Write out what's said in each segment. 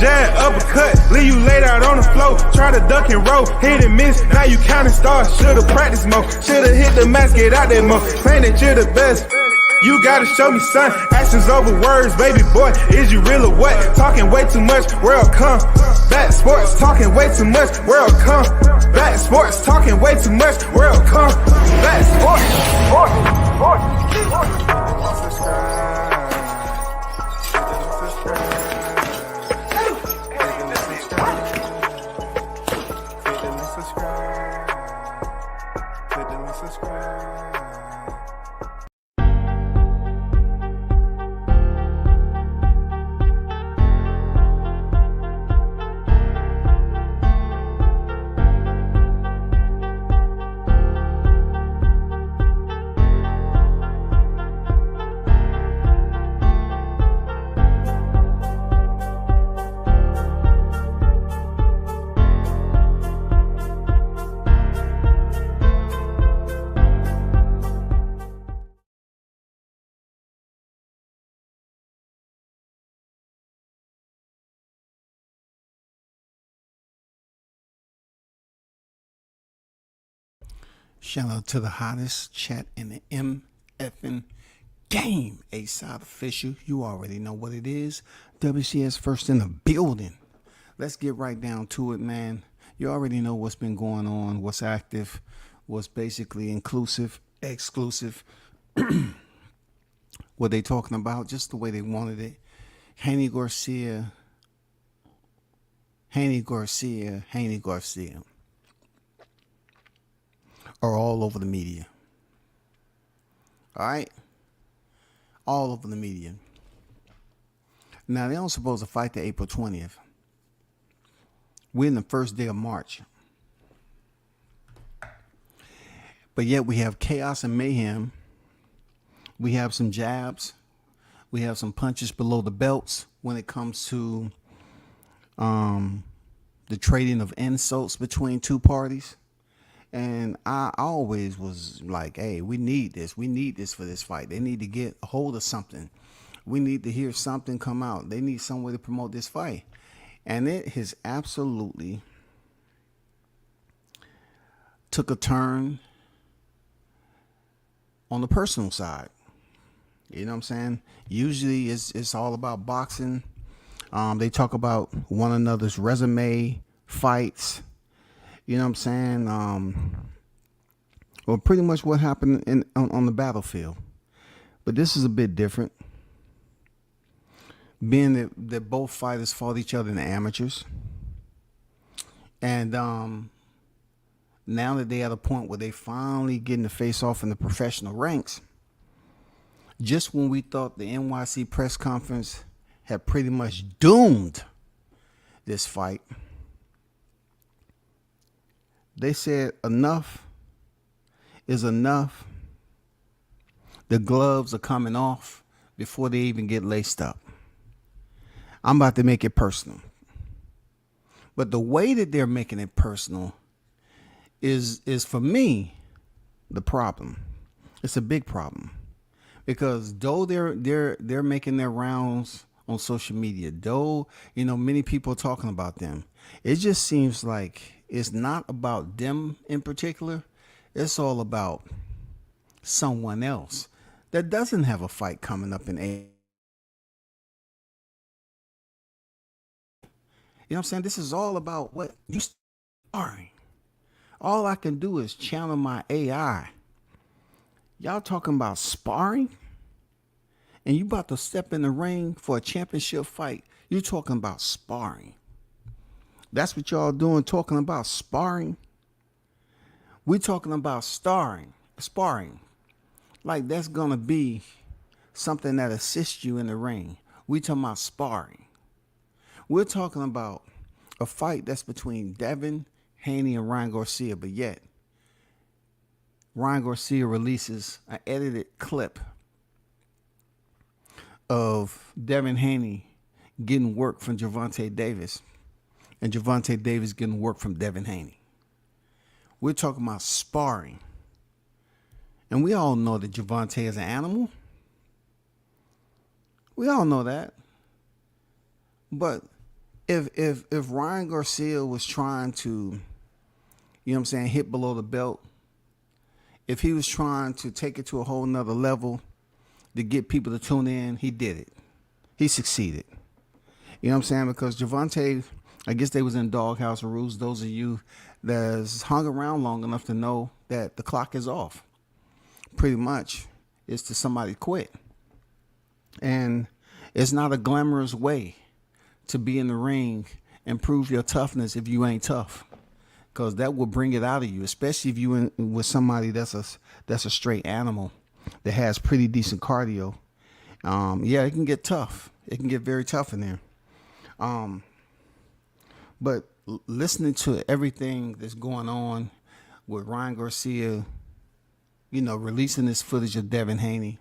jab, uppercut, leave you laid out on the floor. Try to duck and roll, hit and miss, now you counting stars. Should've practiced more, should've hit the mask, get out there more. Claim that you're the best. You gotta show me, son, actions over words, baby boy, is you real or what? Talking way too much, world come. Back sports, talking way too much, world come. Back sports, talking way too much, world come. Back sports, Shout out to the hottest chat in the MFN game. A-Side Official. You already know what it is. WCS first in the building. Let's get right down to it, man. You already know what's been going on, what's active, what's basically inclusive, exclusive. What they talking about, just the way they wanted it. Haney Garcia. Are all over the media. All right? All over the media. Now, they don't supposed to fight the April 20th. We're in the first day of March. But yet we have chaos and mayhem. We have some jabs. We have some punches below the belts when it comes to the trading of insults between two parties. And I always was like, hey, we need this. We need this for this fight. They need to get a hold of something. We need to hear something come out. They need some way to promote this fight. And it has absolutely took a turn on the personal side. You know what I'm saying? Usually it's all about boxing. They talk about one another's resume, fights. You know what I'm saying? Well, pretty much what happened on the battlefield. But this is a bit different. Being that both fighters fought each other in the amateurs. And now that they're at a point where they finally getting to face off in the professional ranks, just when we thought the NYC press conference had pretty much doomed this fight, they said enough is enough. The gloves are coming off before they even get laced up. I'm about to make it personal. But the way that they're making it personal is for me the problem. It's a big problem. Because though they're making their rounds on social media, though, you know, many people are talking about them, it just seems like it's not about them in particular. It's all about someone else that doesn't have a fight coming up in a. You know what I'm saying? This is all about what you sparring. All I can do is channel my AI. Y'all talking about sparring? And you about to step in the ring for a championship fight. You talking about sparring. That's what y'all doing, talking about sparring. We talking about sparring. Like that's gonna be something that assists you in the ring. We talking about sparring. We're talking about a fight that's between Devin Haney and Ryan Garcia, but yet Ryan Garcia releases an edited clip of Devin Haney getting work from Gervonta Davis and Gervonta Davis getting work from Devin Haney. We're talking about sparring. And we all know that Gervonta is an animal. We all know that. But If Ryan Garcia was trying to, you know what I'm saying, hit below the belt, if he was trying to take it to a whole nother level to get people to tune in, he did it. He succeeded. You know what I'm saying? Because Javante, I guess they was in Doghouse rules. Those of you that's hung around long enough to know that the clock is off. Pretty much, it's to somebody quit. And it's not a glamorous way to be in the ring and prove your toughness if you ain't tough, because that will bring it out of you, especially if you in with somebody that's a straight animal that has pretty decent cardio. Yeah, it can get tough. It can get very tough in there. But listening to everything that's going on with Ryan Garcia, you know, releasing this footage of Devin Haney,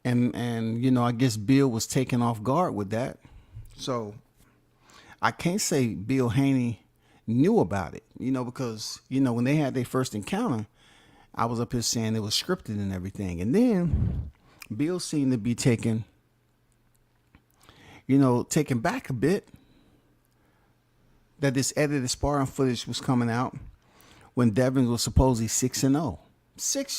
and you know, I guess Bill was taken off guard with that. So I can't say Bill Haney knew about it, you know, because, you know, when they had their first encounter, I was up here saying it was scripted and everything. And then Bill seemed to be taken back a bit that this edited sparring footage was coming out when Devin was supposedly 6-0.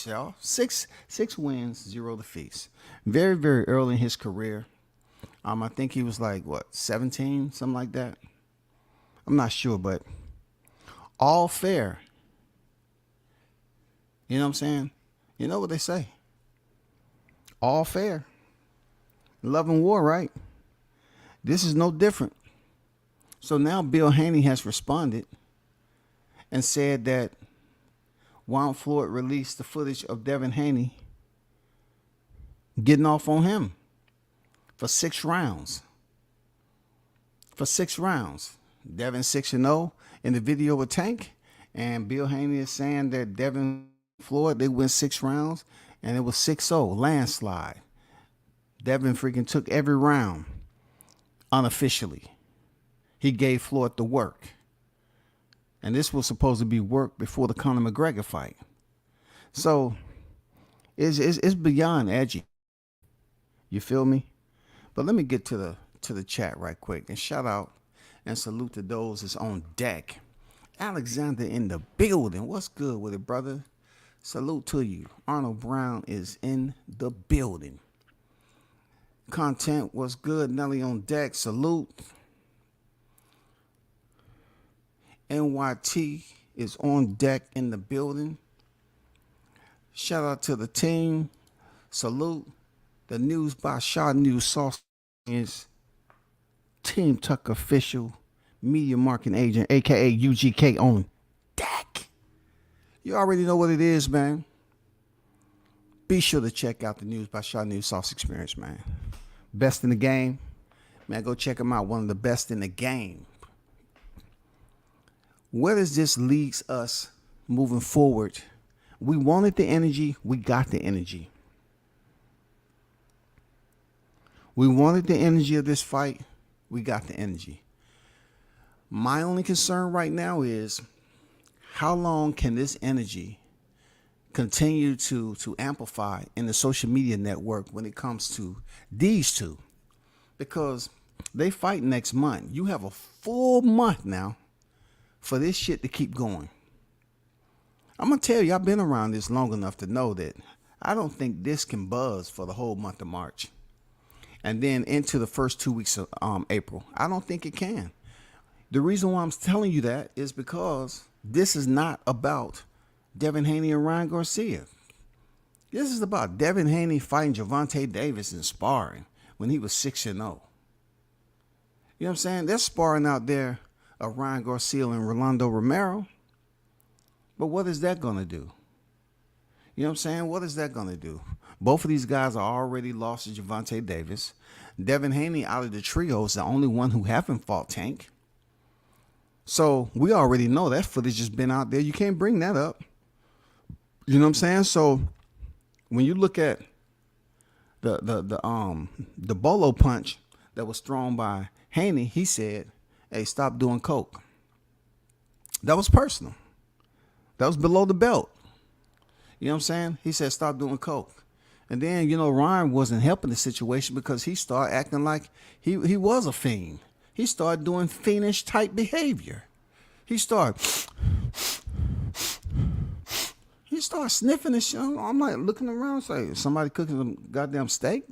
Y'all. Six wins, 0 defeats. Very, very early in his career. I think he was like, what, 17, something like that. I'm not sure, but all fair. You know what I'm saying? You know what they say. All fair. Love and war, right? This is no different. So now Bill Haney has responded and said that why don't Floyd release the footage of Devin Haney getting off on him for 6 rounds. For 6 rounds. Devin 6-0 in the video with Tank. And Bill Haney is saying that Devin Floyd, they went 6 rounds and it was 6-0, landslide. Devin freaking took every round unofficially. He gave Floyd the work. And this was supposed to be work before the Conor McGregor fight. So it's beyond edgy. You feel me? But let me get to the chat right quick and shout out and salute to those that's on deck. Alexander in the building. What's good with it, brother? Salute to you. Arnold Brown is in the building. Content was good. Nelly on deck. Salute. NYT is on deck in the building. Shout out to the team. Salute. The News by Shaw News Sauce is Team Tuck official media marketing agent, aka UGK on deck. You already know what it is, man. Be sure to check out the News by Shaw News Sauce experience, man. Best in the game. Man, go check them out. One of the best in the game. Where does this lead us moving forward? We wanted the energy. We got the energy. We wanted the energy of this fight. We got the energy. My only concern right now is how long can this energy continue to amplify in the social media network when it comes to these two? Because they fight next month. You have a full month now for this shit to keep going. I'm going to tell you, I've been around this long enough to know that I don't think this can buzz for the whole month of March. And then into the first 2 weeks of April. I don't think it can. The reason why I'm telling you that is because this is not about Devin Haney and Ryan Garcia. This is about Devin Haney fighting Javante Davis in sparring when he was 6-0. You know what I'm saying? They're sparring out there of Ryan Garcia and Rolando Romero. But what is that going to do? You know what I'm saying? What is that going to do? Both of these guys are already lost to Javante Davis. Devin Haney out of the trio is the only one who haven't fought Tank. So we already know that footage has been out there. You can't bring that up. You know what I'm saying? So when you look at the bolo punch that was thrown by Haney, he said, "Hey, stop doing coke." That was personal. That was below the belt. You know what I'm saying? He said, "Stop doing coke." And then, you know, Ryan wasn't helping the situation because he started acting like he was a fiend. He started doing fiendish type behavior. He started sniffing and shit. I'm like looking around, like somebody cooking some goddamn steak.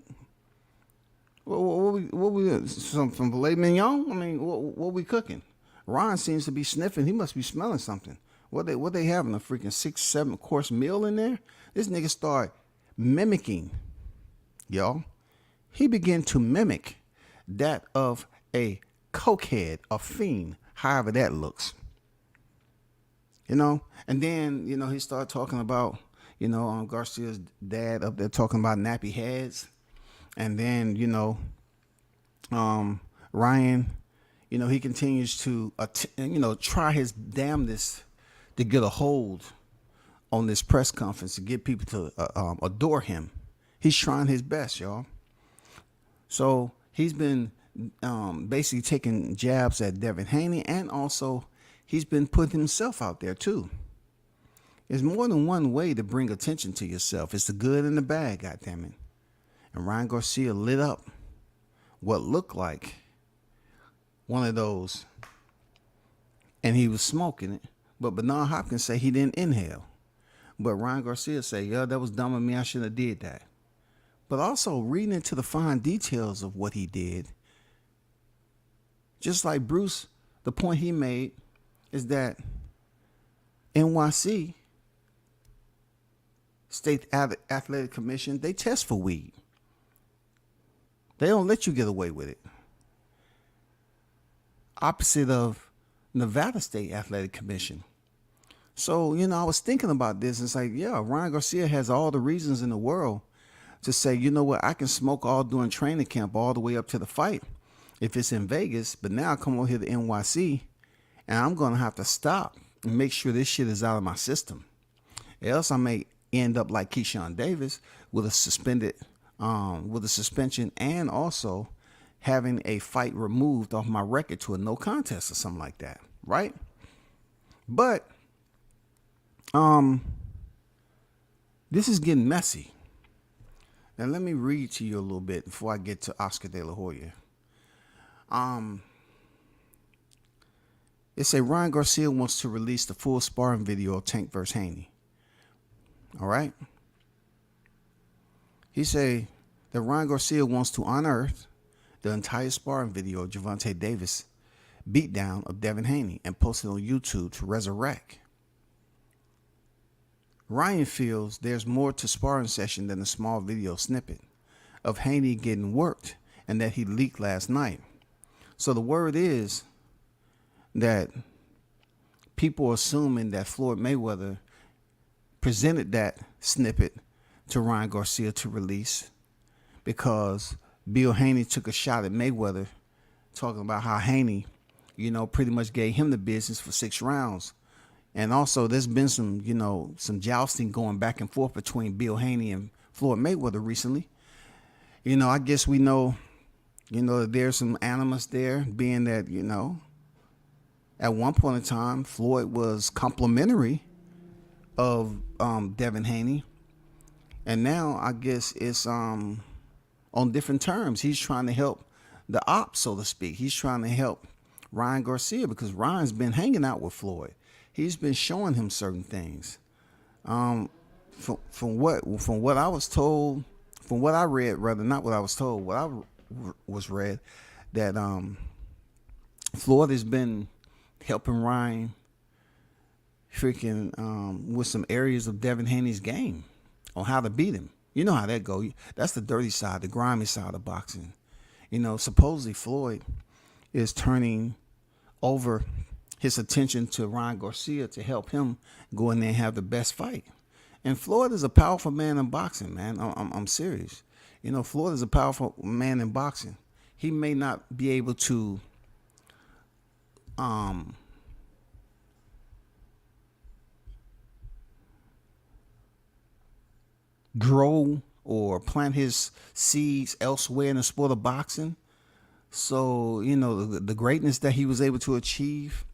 What we some from filet mignon? I mean, what we cooking? Ryan seems to be sniffing. He must be smelling something. What they having, a freaking 6-7 course meal in there? This nigga started mimicking, y'all. He began to mimic that of a cokehead, a fiend, however that looks. You know, and then, you know, he started talking about, you know, Garcia's dad up there talking about nappy heads. And then, you know, Ryan, you know, he continues to, you know, try his damnedest to get a hold on this press conference to get people to adore him. He's trying his best, y'all. So he's been basically taking jabs at Devin Haney, and also he's been putting himself out there too. There's more than one way to bring attention to yourself. It's the good and the bad, goddammit. And Ryan Garcia lit up what looked like one of those, and he was smoking it. But Bernard Hopkins say he didn't inhale. But Ryan Garcia say, yeah, that was dumb of me. I shouldn't have did that. But also reading into the fine details of what he did, just like Bruce, the point he made is that NYC, State Athletic Commission, they test for weed. They don't let you get away with it. Opposite of Nevada State Athletic Commission. So, you know, I was thinking about this. It's like, yeah, Ryan Garcia has all the reasons in the world to say, you know what, I can smoke all during training camp all the way up to the fight if it's in Vegas. But now I come over here to NYC and I'm going to have to stop and make sure this shit is out of my system. Else I may end up like Keyshawn Davis with a suspension and also having a fight removed off my record to a no contest or something like that, right? But this is getting messy. Now let me read to you a little bit before I get to Oscar De La Hoya. It say Ryan Garcia wants to release the full sparring video of Tank vs. Haney. All right. He say that Ryan Garcia wants to unearth the entire sparring video of Gervonta Davis beatdown of Devin Haney and post it on YouTube to resurrect. Ryan feels there's more to sparring session than a small video snippet of Haney getting worked and that he leaked last night. So the word is that people are assuming that Floyd Mayweather presented that snippet to Ryan Garcia to release because Bill Haney took a shot at Mayweather talking about how Haney, you know, pretty much gave him the business for 6 rounds. And also there's been some, you know, some jousting going back and forth between Bill Haney and Floyd Mayweather recently. You know, I guess we know, you know, that there's some animus there, being that, you know, at one point in time, Floyd was complimentary of Devin Haney. And now I guess it's on different terms. He's trying to help the op, so to speak. He's trying to help Ryan Garcia because Ryan's been hanging out with Floyd. He's been showing him certain things. From what I was told, from what I read, rather not what I was told, what I was read, that Floyd has been helping Ryan freaking with some areas of Devin Haney's game on how to beat him. You know how that go. That's the dirty side, the grimy side of boxing. You know, supposedly Floyd is turning over his attention to Ryan Garcia to help him go in there and have the best fight. And Floyd is a powerful man in boxing, man. I'm serious. You know, Floyd is a powerful man in boxing. He may not be able to grow or plant his seeds elsewhere in the sport of boxing. So, you know, the greatness that he was able to achieve,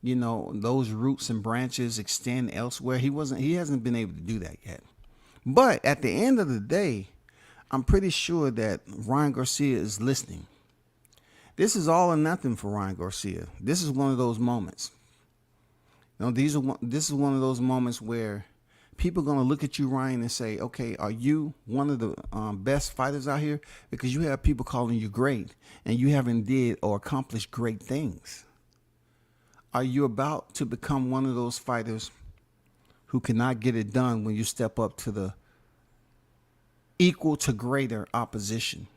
you know, those roots and branches extend elsewhere. He hasn't been able to do that yet. But at the end of the day, I'm pretty sure that Ryan Garcia is listening. This is all or nothing for Ryan Garcia. This is one of those moments. This is one of those moments where people are going to look at you, Ryan, and say, okay, are you one of the best fighters out here? Because you have people calling you great, and you haven't did or accomplished great things. Are you about to become one of those fighters who cannot get it done when you step up to the equal to greater opposition?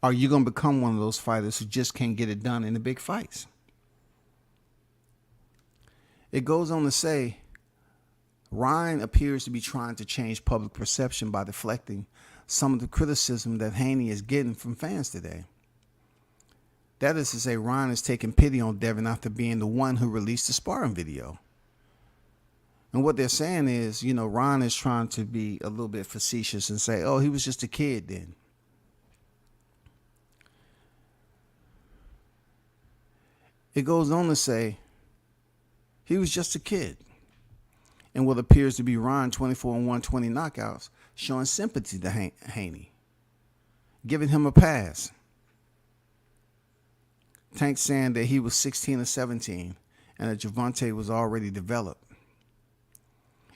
Are you going to become one of those fighters who just can't get it done in the big fights? It goes on to say, Ryan appears to be trying to change public perception by deflecting some of the criticism that Haney is getting from fans today. That is to say, Ryan is taking pity on Devin after being the one who released the sparring video. And what they're saying is, Ryan is trying to be a little bit facetious and say, oh, he was just a kid then. It goes on to say, he was just a kid. And what appears to be Ryan 24 and 120 knockouts, showing sympathy to Haney, giving him a pass. Tank saying that he was 16 or 17 and that Gervonta was already developed.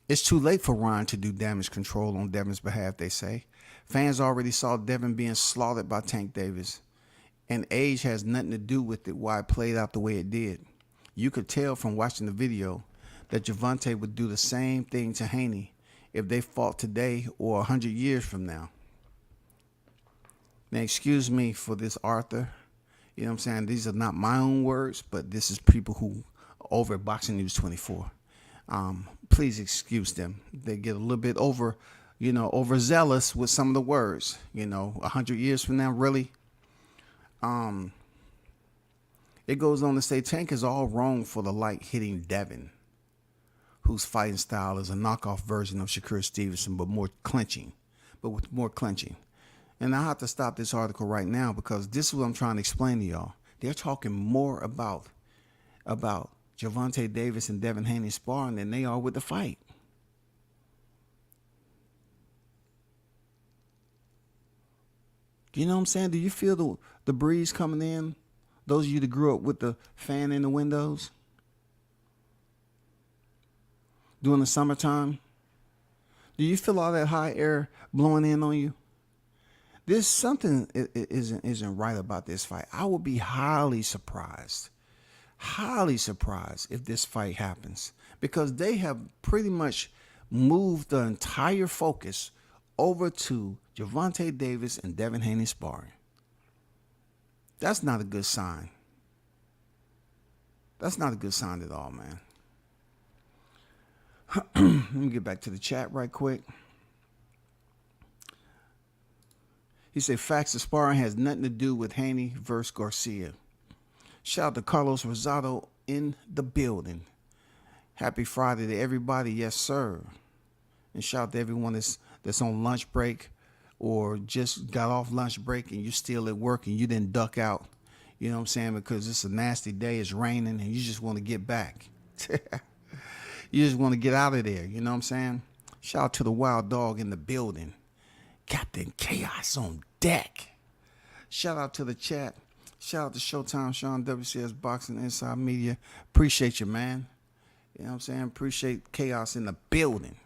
It's too late for Ryan to do damage control on Devin's behalf, they say. Fans already saw Devin being slaughtered by Tank Davis, and age has nothing to do with it why it played out the way it did. You could tell from watching the video that Gervonta would do the same thing to Haney if they fought today or 100 years from now. Now, excuse me for this, Arthur. You know what I'm saying? These are not my own words, but this is people who over at Boxing News 24. Please excuse them. They get a little bit overzealous with some of the words. 100 years from now, really? It goes on to say Tank is all wrong for the light hitting Devin, whose fighting style is a knockoff version of Shakur Stevenson, but with more clinching. And I have to stop this article right now because this is what I'm trying to explain to y'all. They're talking more about Gervonta Davis and Devin Haney sparring than they are with the fight. You know what I'm saying? Do you feel the breeze coming in? Those of you that grew up with the fan in the windows during the summertime, do you feel all that hot air blowing in on you? There's something isn't right about this fight. I would be highly surprised if this fight happens, because they have pretty much moved the entire focus over to Gervonta Davis and Devin Haney sparring. That's not a good sign. That's not a good sign at all, man. Let me get back to the chat right quick. He said, facts of sparring has nothing to do with Haney versus Garcia. Shout out to Carlos Rosado in the building. Happy Friday to everybody. Yes, sir. And shout out to everyone that's on lunch break or just got off lunch break and you're still at work and you didn't duck out. You know what I'm saying? Because it's a nasty day. It's raining and you just want to get back. You just want to get out of there. You know what I'm saying? Shout out to the Wild Dog in the building. Captain Chaos on deck. Shout out to the chat. Shout out to Showtime, Sean, WCS Boxing, Inside Media. Appreciate you, man. You know what I'm saying? Appreciate Chaos in the building.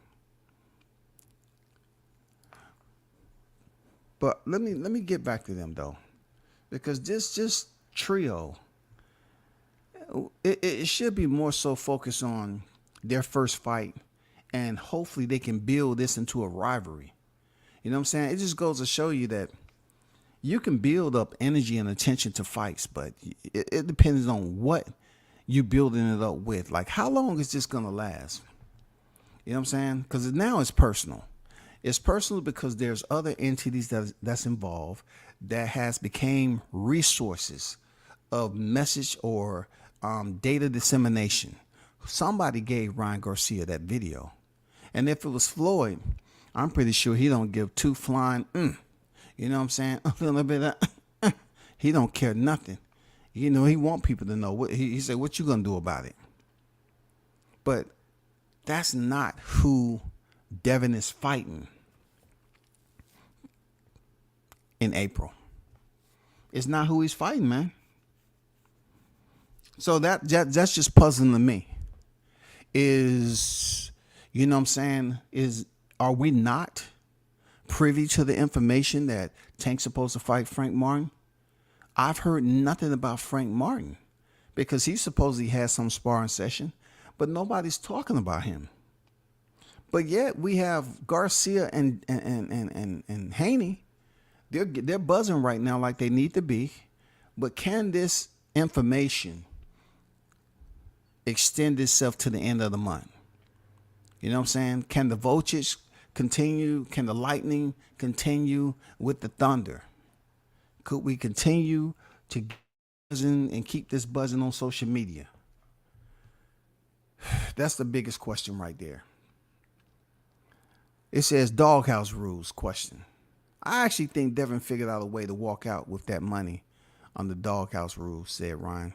But let me get back to them, though. Because this trio, it should be more so focused on their first fight. And hopefully they can build this into a rivalry. You know what I'm saying? It just goes to show you that you can build up energy and attention to fights, but it depends on what you building it up with. Like, how long is this going to last? You know what I'm saying? Because now it's personal. It's personal because there's other entities that's involved that has became resources of message or data dissemination. Somebody gave Ryan Garcia that video. And if it was Floyd, I'm pretty sure he don't give two flying, you know what I'm saying? A little bit of, he don't care nothing. You know, he want people to know. What he said, what you going to do about it? But that's not who Devin is fighting in April. It's not who he's fighting, man. So that's just puzzling to me. Is, you know what I'm saying, are we not privy to the information that Tank's supposed to fight Frank Martin? I've heard nothing about Frank Martin because he supposedly has some sparring session, but nobody's talking about him. But yet we have Garcia and Haney. They're buzzing right now like they need to be. But can this information extend itself to the end of the month? You know what I'm saying? Can the voltage continue? Can the lightning continue with the thunder? Could we continue to buzzing and keep this buzzing on social media? That's the biggest question right there. It says Doghouse rules question. I actually think Devin figured out a way to walk out with that money on the Doghouse rules, said Ryan.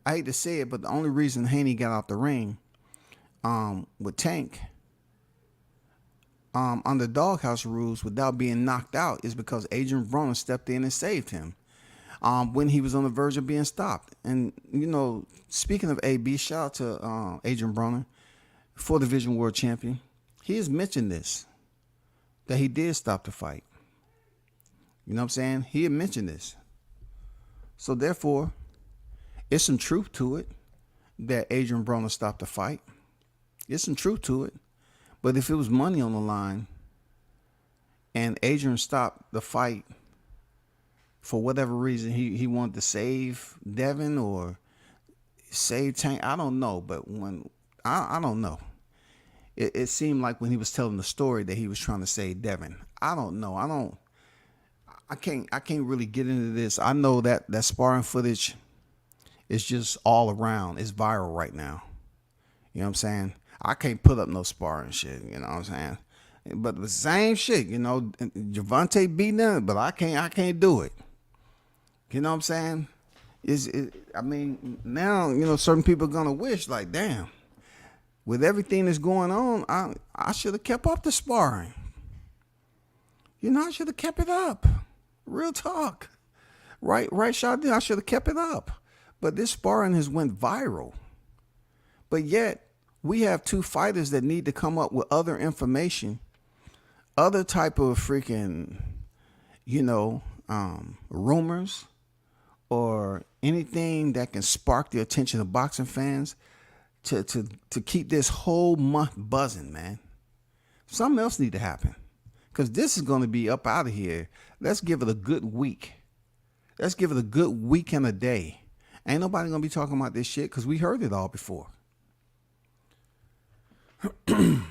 I hate to say it, but the only reason Haney got out the ring with Tank on the Doghouse rules without being knocked out is because Adrian Broner stepped in and saved him when he was on the verge of being stopped. And, you know, speaking of AB, shout out to Adrian Broner, 4th Division World Champion. He has mentioned this, that he did stop the fight. You know what I'm saying? He had mentioned this. So therefore, it's some truth to it that Adrian Broner stopped the fight. There's some truth to it. But if it was money on the line and Adrian stopped the fight for whatever reason, he wanted to save Devin or save Tank, I don't know. But when I don't know. It seemed like when he was telling the story that he was trying to save Devin. I don't know. I can't really get into this. I know that sparring footage is just all around. It's viral right now. You know what I'm saying? I can't put up no sparring shit. You know what I'm saying? But the same shit, you know, Javante beating him, but I can't do it. You know what I'm saying? I mean, now, you know, certain people are gonna wish like, damn, with everything that's going on, I should have kept up the sparring. You know, I should have kept it up. Real talk. Right, Shadi, I should have kept it up. But this sparring has went viral. But yet, we have two fighters that need to come up with other information, other type of freaking, you know, rumors or anything that can spark the attention of boxing fans to keep this whole month buzzing, man. Something else need to happen. Because this is going to be up out of here. Let's give it a good week. Let's give it a good week and a day. Ain't nobody going to be talking about this shit because we heard it all before. I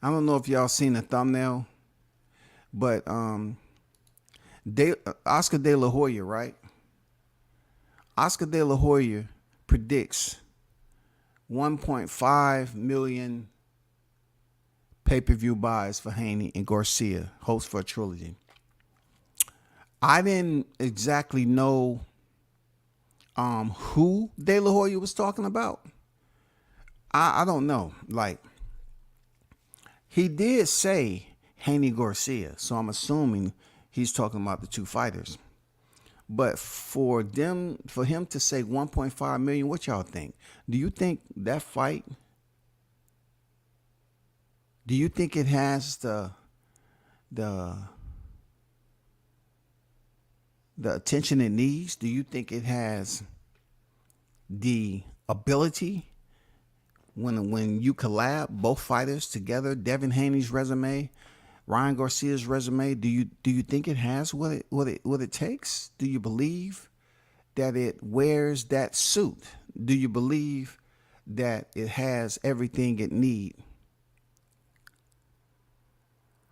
don't know if y'all seen the thumbnail, but Oscar De La Hoya, right? Oscar De La Hoya predicts 1.5 million pay-per-view buys for Haney and Garcia, host for a trilogy. I didn't exactly know who De La Hoya was talking about. I don't know. Like, he did say Haney Garcia, so I'm assuming he's talking about the two fighters. But for him to say 1.5 million, what y'all think? Do you think that fight, do you think it has the attention it needs? Do you think it has the ability when you collab both fighters together, Devin Haney's resume, Ryan Garcia's resume, do you think it has what it takes? Do you believe that it wears that suit? Do you believe that it has everything it needs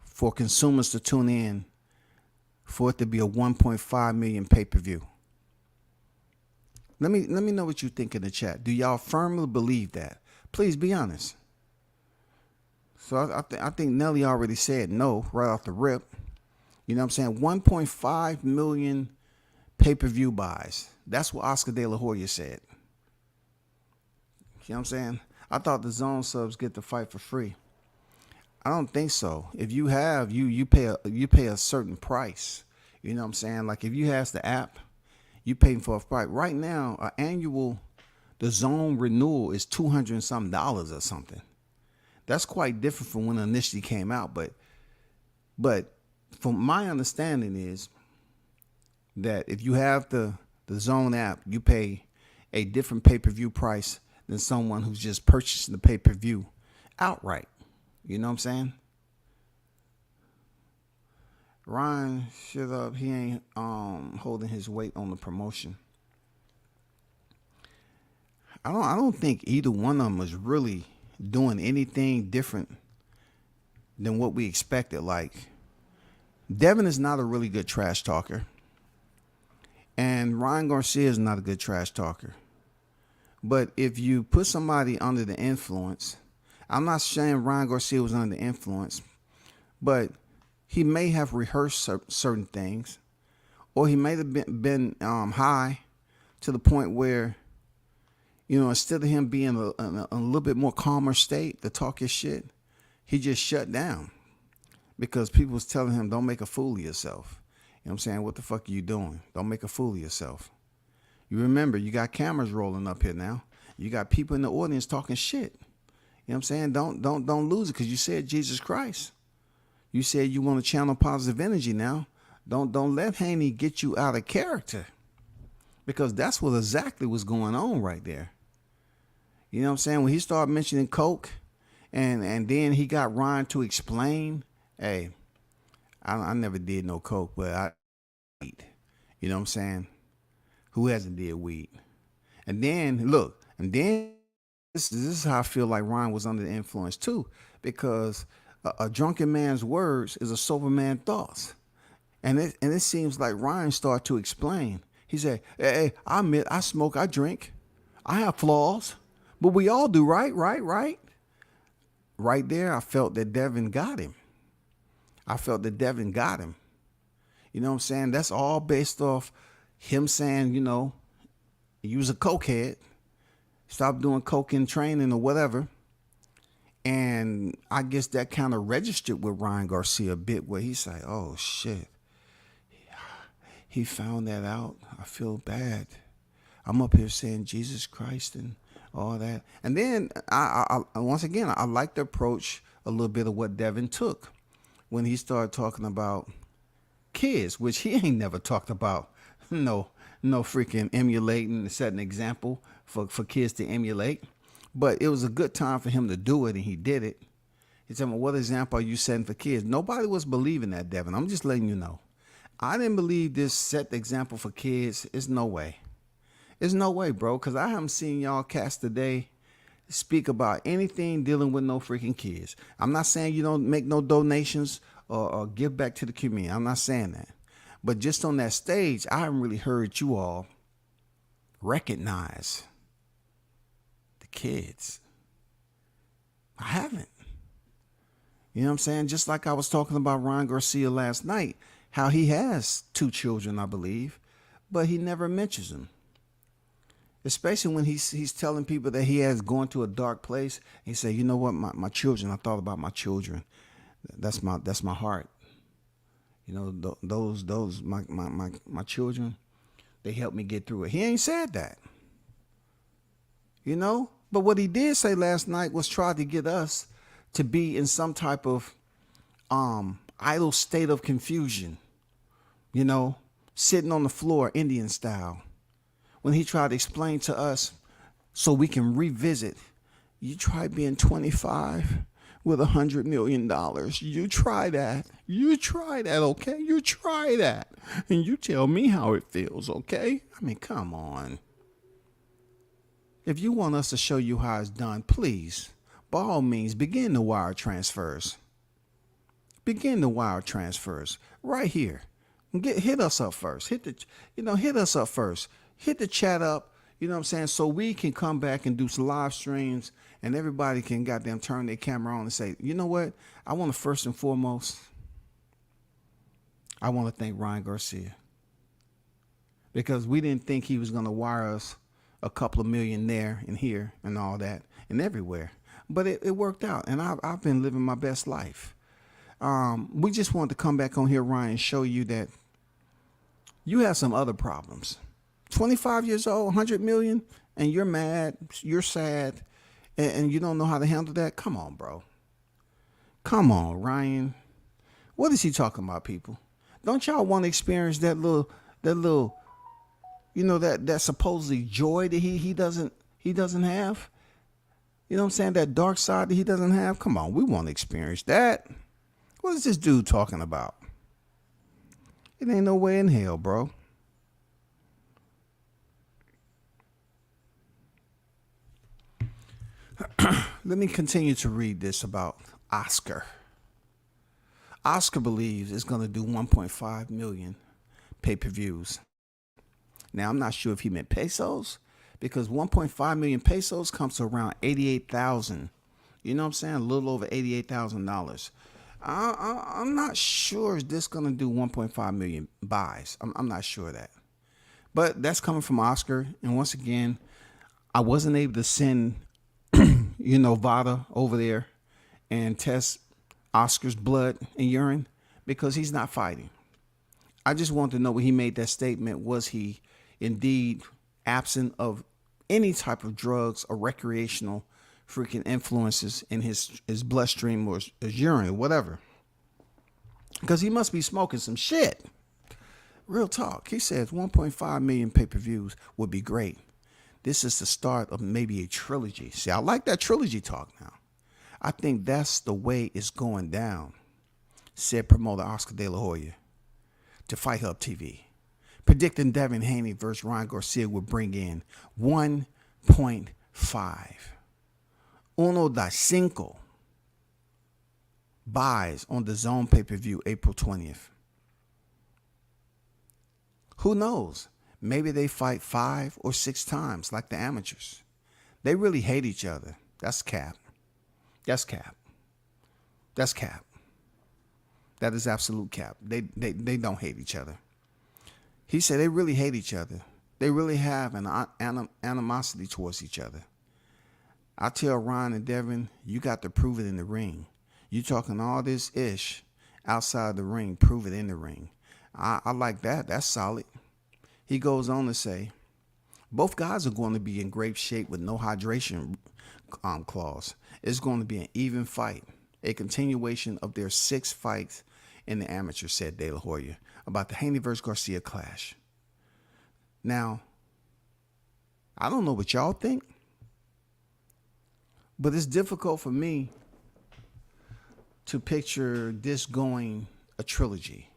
for consumers to tune in for it to be a 1.5 million pay-per-view? Let me know what you think in the chat. Do y'all firmly believe that? Please be honest. So I think Nelly already said no right off the rip. You know what I'm saying? 1.5 million pay-per-view buys. That's what Oscar De La Hoya said. You know what I'm saying? I thought the zone subs get to fight for free. I don't think so. If you have, you pay a certain price. You know what I'm saying? Like if you has the app, you paying for a price. Right now, the zone renewal is $200 and something or something. That's quite different from when it initially came out. But from my understanding is that if you have the zone app, you pay a different pay-per-view price than someone who's just purchasing the pay-per-view outright. You know what I'm saying? Ryan, shut up. He ain't holding his weight on the promotion. I don't think either one of them is really doing anything different than what we expected. Like Devin is not a really good trash talker, and Ryan Garcia is not a good trash talker. But if you put somebody under the influence, I'm not saying Ryan Garcia was under the influence, but he may have rehearsed certain things, or he may have been high to the point where, you know, instead of him being a little bit more calmer state to talk his shit, he just shut down because people was telling him, don't make a fool of yourself. You know what I'm saying? What the fuck are you doing? Don't make a fool of yourself. You remember, you got cameras rolling up here now. You got people in the audience talking shit. You know what I'm saying? Don't lose it because you said Jesus Christ. You said you want to channel positive energy now. Don't let Haney get you out of character, because that's what exactly was going on right there. You know what I'm saying? When he started mentioning coke, and then he got Ryan to explain, hey, I never did no coke, but I eat. You know what I'm saying? Who hasn't did weed? And then look, this is how I feel like Ryan was under the influence too, because a drunken man's words is a sober man's thoughts. And it seems like Ryan started to explain. He said, hey, I admit I smoke, I drink. I have flaws, but we all do, right? Right there, I felt that Devin got him. You know what I'm saying? That's all based off him saying, you know, you was a cokehead, stop doing coke in training or whatever. And I guess that kind of registered with Ryan Garcia a bit, where he's like, oh shit, he found that out. I feel bad. I'm up here saying Jesus Christ and all that. And then I once again, I like the approach a little bit of what Devin took when he started talking about kids, which he ain't never talked about. No freaking emulating and setting an example for kids to emulate. But it was a good time for him to do it, and he did it. He said, well, what example are you setting for kids? Nobody was believing that, Devin. I'm just letting you know. I didn't believe this set the example for kids. It's no way. It's no way, bro, because I haven't seen y'all cast today speak about anything dealing with no freaking kids. I'm not saying you don't make no donations or give back to the community. I'm not saying that. But just on that stage, I haven't really heard you all recognize the kids. I haven't. You know what I'm saying? Just like I was talking about Ryan Garcia last night, how he has 2 children, I believe, but he never mentions them. Especially when he's telling people that he has gone to a dark place. He said, you know what, my children, I thought about my children. That's my heart. You know, those my children, they helped me get through it. He ain't said that. You know? But what he did say last night was try to get us to be in some type of idle state of confusion. You know, sitting on the floor, Indian style. When he tried to explain to us so we can revisit, you try being 25 with $100 million. You try that. Okay? You try that. And you tell me how it feels, okay? I mean, come on. If you want us to show you how it's done, please, by all means, begin the wire transfers. Right here. Hit us up first. Hit us up first. Hit the chat up, you know what I'm saying, so we can come back and do some live streams and everybody can goddamn turn their camera on and say, you know what, I want to first and foremost, I want to thank Ryan Garcia, because we didn't think he was going to wire us a couple of million there and here and all that and everywhere. But it worked out, and I've been living my best life. We just wanted to come back on here, Ryan, and show you that you have some other problems. 25 years old, 100 million, and you're mad, you're sad, and you don't know how to handle that? Come on, bro. Come on, Ryan. What is he talking about, people? Don't y'all want to experience that little, that supposedly joy that he doesn't have? You know what I'm saying? That dark side that he doesn't have? Come on, we want to experience that. What is this dude talking about? It ain't no way in hell, bro. Let me continue to read this about Oscar. Oscar believes it's going to do 1.5 million pay-per-views. Now, I'm not sure if he meant pesos, because 1.5 million pesos comes to around 88,000. You know what I'm saying? A little over $88,000. I'm not sure this is going to do 1.5 million buys. I'm not sure of that. But that's coming from Oscar. And once again, I wasn't able to send, Vada over there and test Oscar's blood and urine because he's not fighting. I just want to know when he made that statement, was he indeed absent of any type of drugs or recreational freaking influences in his bloodstream or his urine or whatever? Because he must be smoking some shit. Real talk. He says 1.5 million pay-per-views would be great. This is the start of maybe a trilogy. See, I like that trilogy talk now. I think that's the way it's going down, said promoter Oscar De La Hoya to Fight Hub TV, predicting Devin Haney versus Ryan Garcia would bring in 1.5. 1.5 buys on the Zone pay-per-view April 20th. Who knows? Maybe they fight 5 or 6 times like the amateurs. They really hate each other. That's cap. That's cap. That's cap. That is absolute cap. They don't hate each other. He said they really hate each other. They really have an animosity towards each other. I tell Ryan and Devin, you got to prove it in the ring. You talking all this ish outside the ring, prove it in the ring. I like that. That's solid. He goes on to say, both guys are going to be in great shape with no hydration clause. It's going to be an even fight, a continuation of their 6 fights in the amateur, said De La Hoya about the Haney versus Garcia clash. Now, I don't know what y'all think, but it's difficult for me to picture this going a trilogy.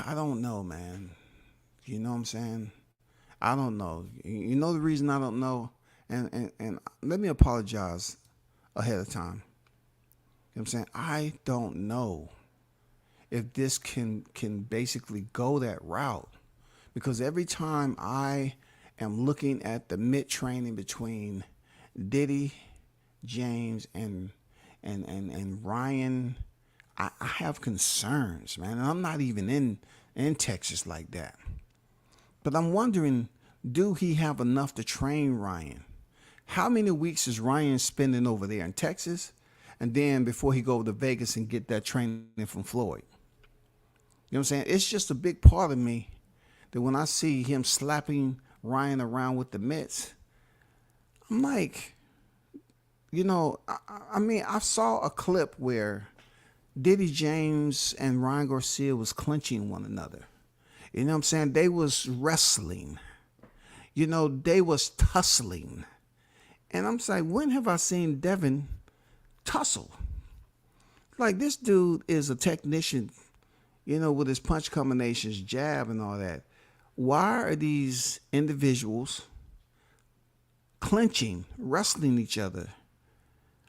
I don't know, man. You know what I'm saying? I don't know. You know the reason I don't know? And let me apologize ahead of time. You know what I'm saying? I don't know if this can basically go that route. Because every time I am looking at the mid-training between Diddy, James, and Ryan, I have concerns, man. And I'm not even in Texas like that. But I'm wondering, do he have enough to train Ryan? How many weeks is Ryan spending over there in Texas? And then before he go to Vegas and get that training from Floyd. You know what I'm saying? It's just a big part of me that when I see him slapping Ryan around with the mitts, I'm like, I mean, I saw a clip where Diddy James and Ryan Garcia was clinching one another. You know what I'm saying? They was wrestling. They was tussling. And I'm like, when have I seen Devin tussle? Like, this dude is a technician, with his punch combinations, jab and all that. Why are these individuals clinching, wrestling each other?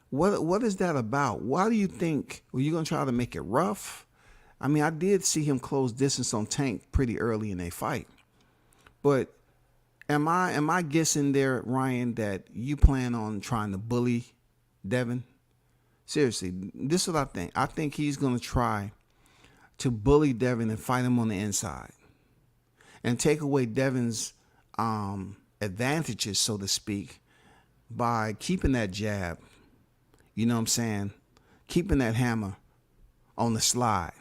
What is that about? Why do you think, were you going to try to make it rough? I mean, I did see him close distance on Tank pretty early in a fight. But am I guessing there, Ryan, that you plan on trying to bully Devin? Seriously, this is what I think. I think he's going to try to bully Devin and fight him on the inside and take away Devin's advantages, so to speak, by keeping that jab, you know what I'm saying? Keeping that hammer on the slide,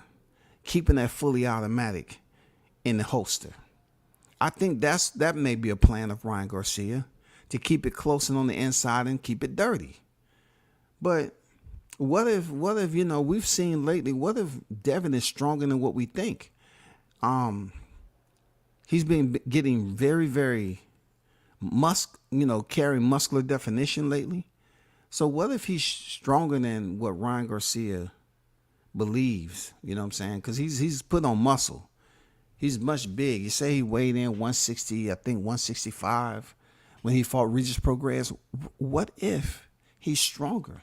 keeping that fully automatic in the holster. I think that may be a plan of Ryan Garcia, to keep it close and on the inside and keep it dirty. But what if we've seen lately, what if Devin is stronger than what we think? He's been getting very, very carrying muscular definition lately. So what if he's stronger than what Ryan Garcia believes? You know what I'm saying? Because he's put on muscle. He's much big. You say he weighed in 160, I think 165 when he fought Regis Prograis. What if he's stronger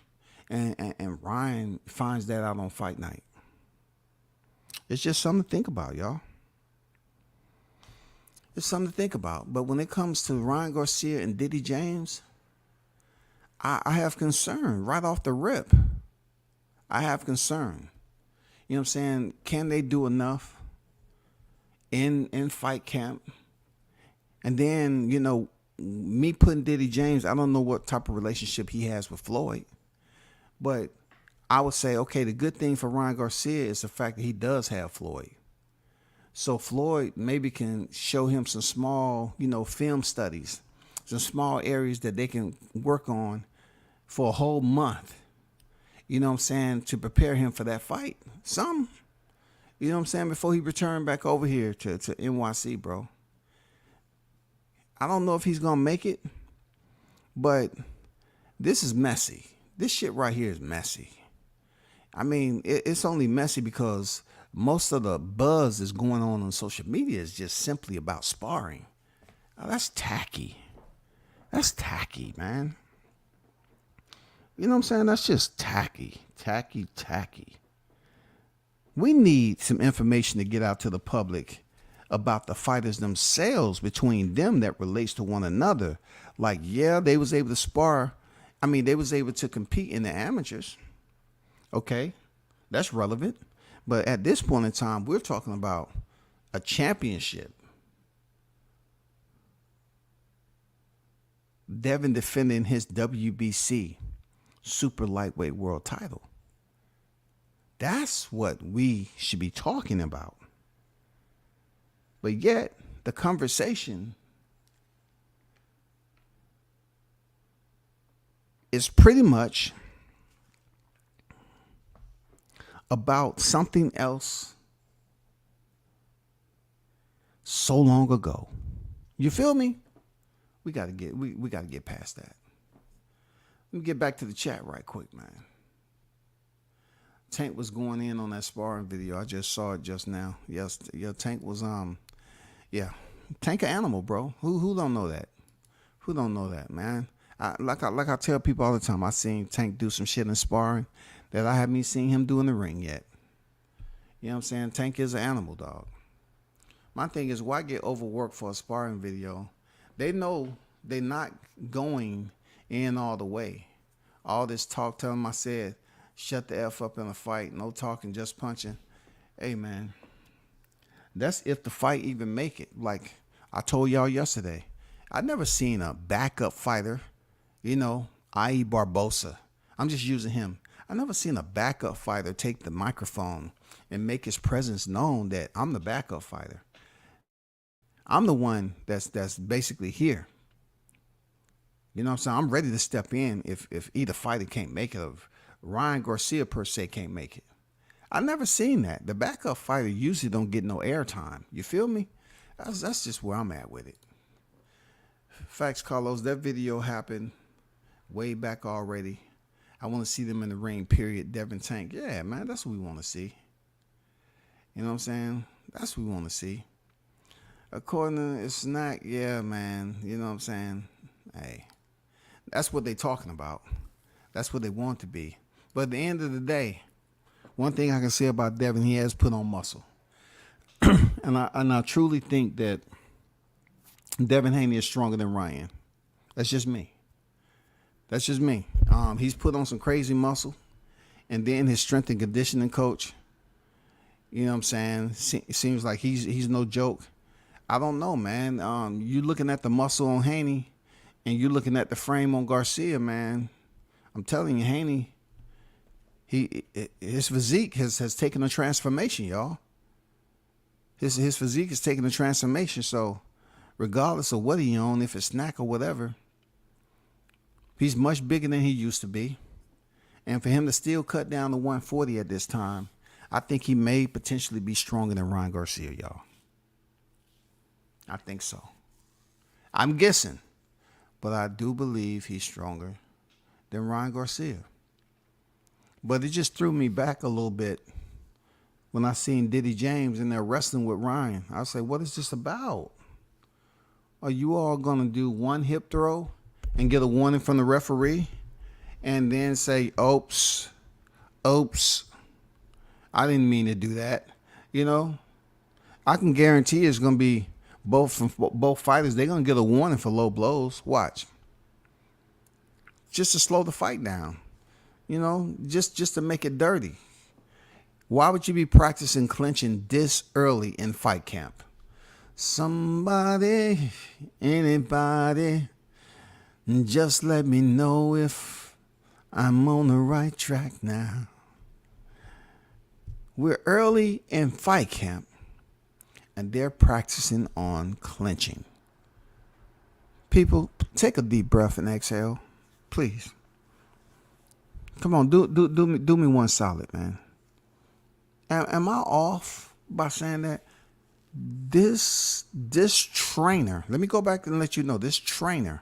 and Ryan finds that out on fight night? It's just something to think about, y'all. It's something to think about. But when it comes to Ryan Garcia and Diddy James, I have concern right off the rip. I have concern. You know what I'm saying? Can they do enough in fight camp? And then, me putting Diddy James, I don't know what type of relationship he has with Floyd. But I would say, okay, the good thing for Ryan Garcia is the fact that he does have Floyd. So Floyd maybe can show him some small, film studies, some small areas that they can work on for a whole month, you know what I'm saying, to prepare him for that fight. Some, you know what I'm saying, before he returned back over here to NYC, bro. I don't know if he's going to make it, but this is messy. This shit right here is messy. I mean, it's only messy because most of the buzz that's going on social media is just simply about sparring. Now, that's tacky. That's tacky, man. You know what I'm saying? That's just tacky. We need some information to get out to the public about the fighters themselves, between them, that relates to one another. Like, yeah, they was able to spar. I mean, they was able to compete in the amateurs. Okay, that's relevant. But at this point in time, we're talking about a championship. Devin defending his WBC super lightweight world title. That's what we should be talking about. But yet, the conversation is pretty much about something else so long ago. You feel me? We gotta get past that. Let me get back to the chat right quick, man. Tank was going in on that sparring video. I just saw it just now. Yes, Tank was Tank an animal, bro. Who don't know that? Who don't know that, man? Like I tell people all the time, I seen Tank do some shit in sparring that I haven't seen him do in the ring yet. You know what I'm saying? Tank is an animal, dog. My thing is, why get overworked for a sparring video? They know they're not going in all the way. All this talk, tell them I said, shut the F up in a fight. No talking, just punching. Hey, man. That's if the fight even make it. Like I told y'all yesterday, I never seen a backup fighter, i.e. Barbosa. I'm just using him. I never seen a backup fighter take the microphone and make his presence known that I'm the backup fighter. I'm the one that's basically here. You know what I'm saying? I'm ready to step in if either fighter can't make it, or Ryan Garcia per se can't make it. I never seen that. The backup fighter usually don't get no airtime. You feel me? That's just where I'm at with it. Facts, Carlos. That video happened way back already. I want to see them in the ring, period. Devin Tank. Yeah, man, that's what we want to see. You know what I'm saying? That's what we want to see. According to Snack, yeah, man. You know what I'm saying? Hey, that's what they talking about. That's what they want to be. But at the end of the day, one thing I can say about Devin, he has put on muscle. and I truly think that Devin Haney is stronger than Ryan. That's just me. That's just me. He's put on some crazy muscle. And then his strength and conditioning coach, you know what I'm saying, seems like he's no joke. I don't know, man. You looking at the muscle on Haney, and you looking at the frame on Garcia, man. I'm telling you, Haney, his physique has taken a transformation, y'all. His physique is taking a transformation. So, regardless of what he on, if it's snack or whatever, he's much bigger than he used to be. And for him to still cut down to 140 at this time, I think he may potentially be stronger than Ryan Garcia, y'all. I think so. I'm guessing, but I do believe he's stronger than Ryan Garcia. But it just threw me back a little bit when I seen Diddy James in there wrestling with Ryan. I was like, what is this about? Are you all going to do one hip throw and get a warning from the referee and then say, oops, I didn't mean to do that? You know, I can guarantee it's going to be both fighters. They're going to get a warning for low blows. Watch. Just to slow the fight down. You know, just to make it dirty. Why would you be practicing clinching this early in fight camp? Somebody, anybody, just let me know if I'm on the right track now. We're early in fight camp, and they're practicing on clinching. People, take a deep breath and exhale, please. Come on, do me one solid, man. Am I off by saying that? This trainer, let me go back and let you know, this trainer,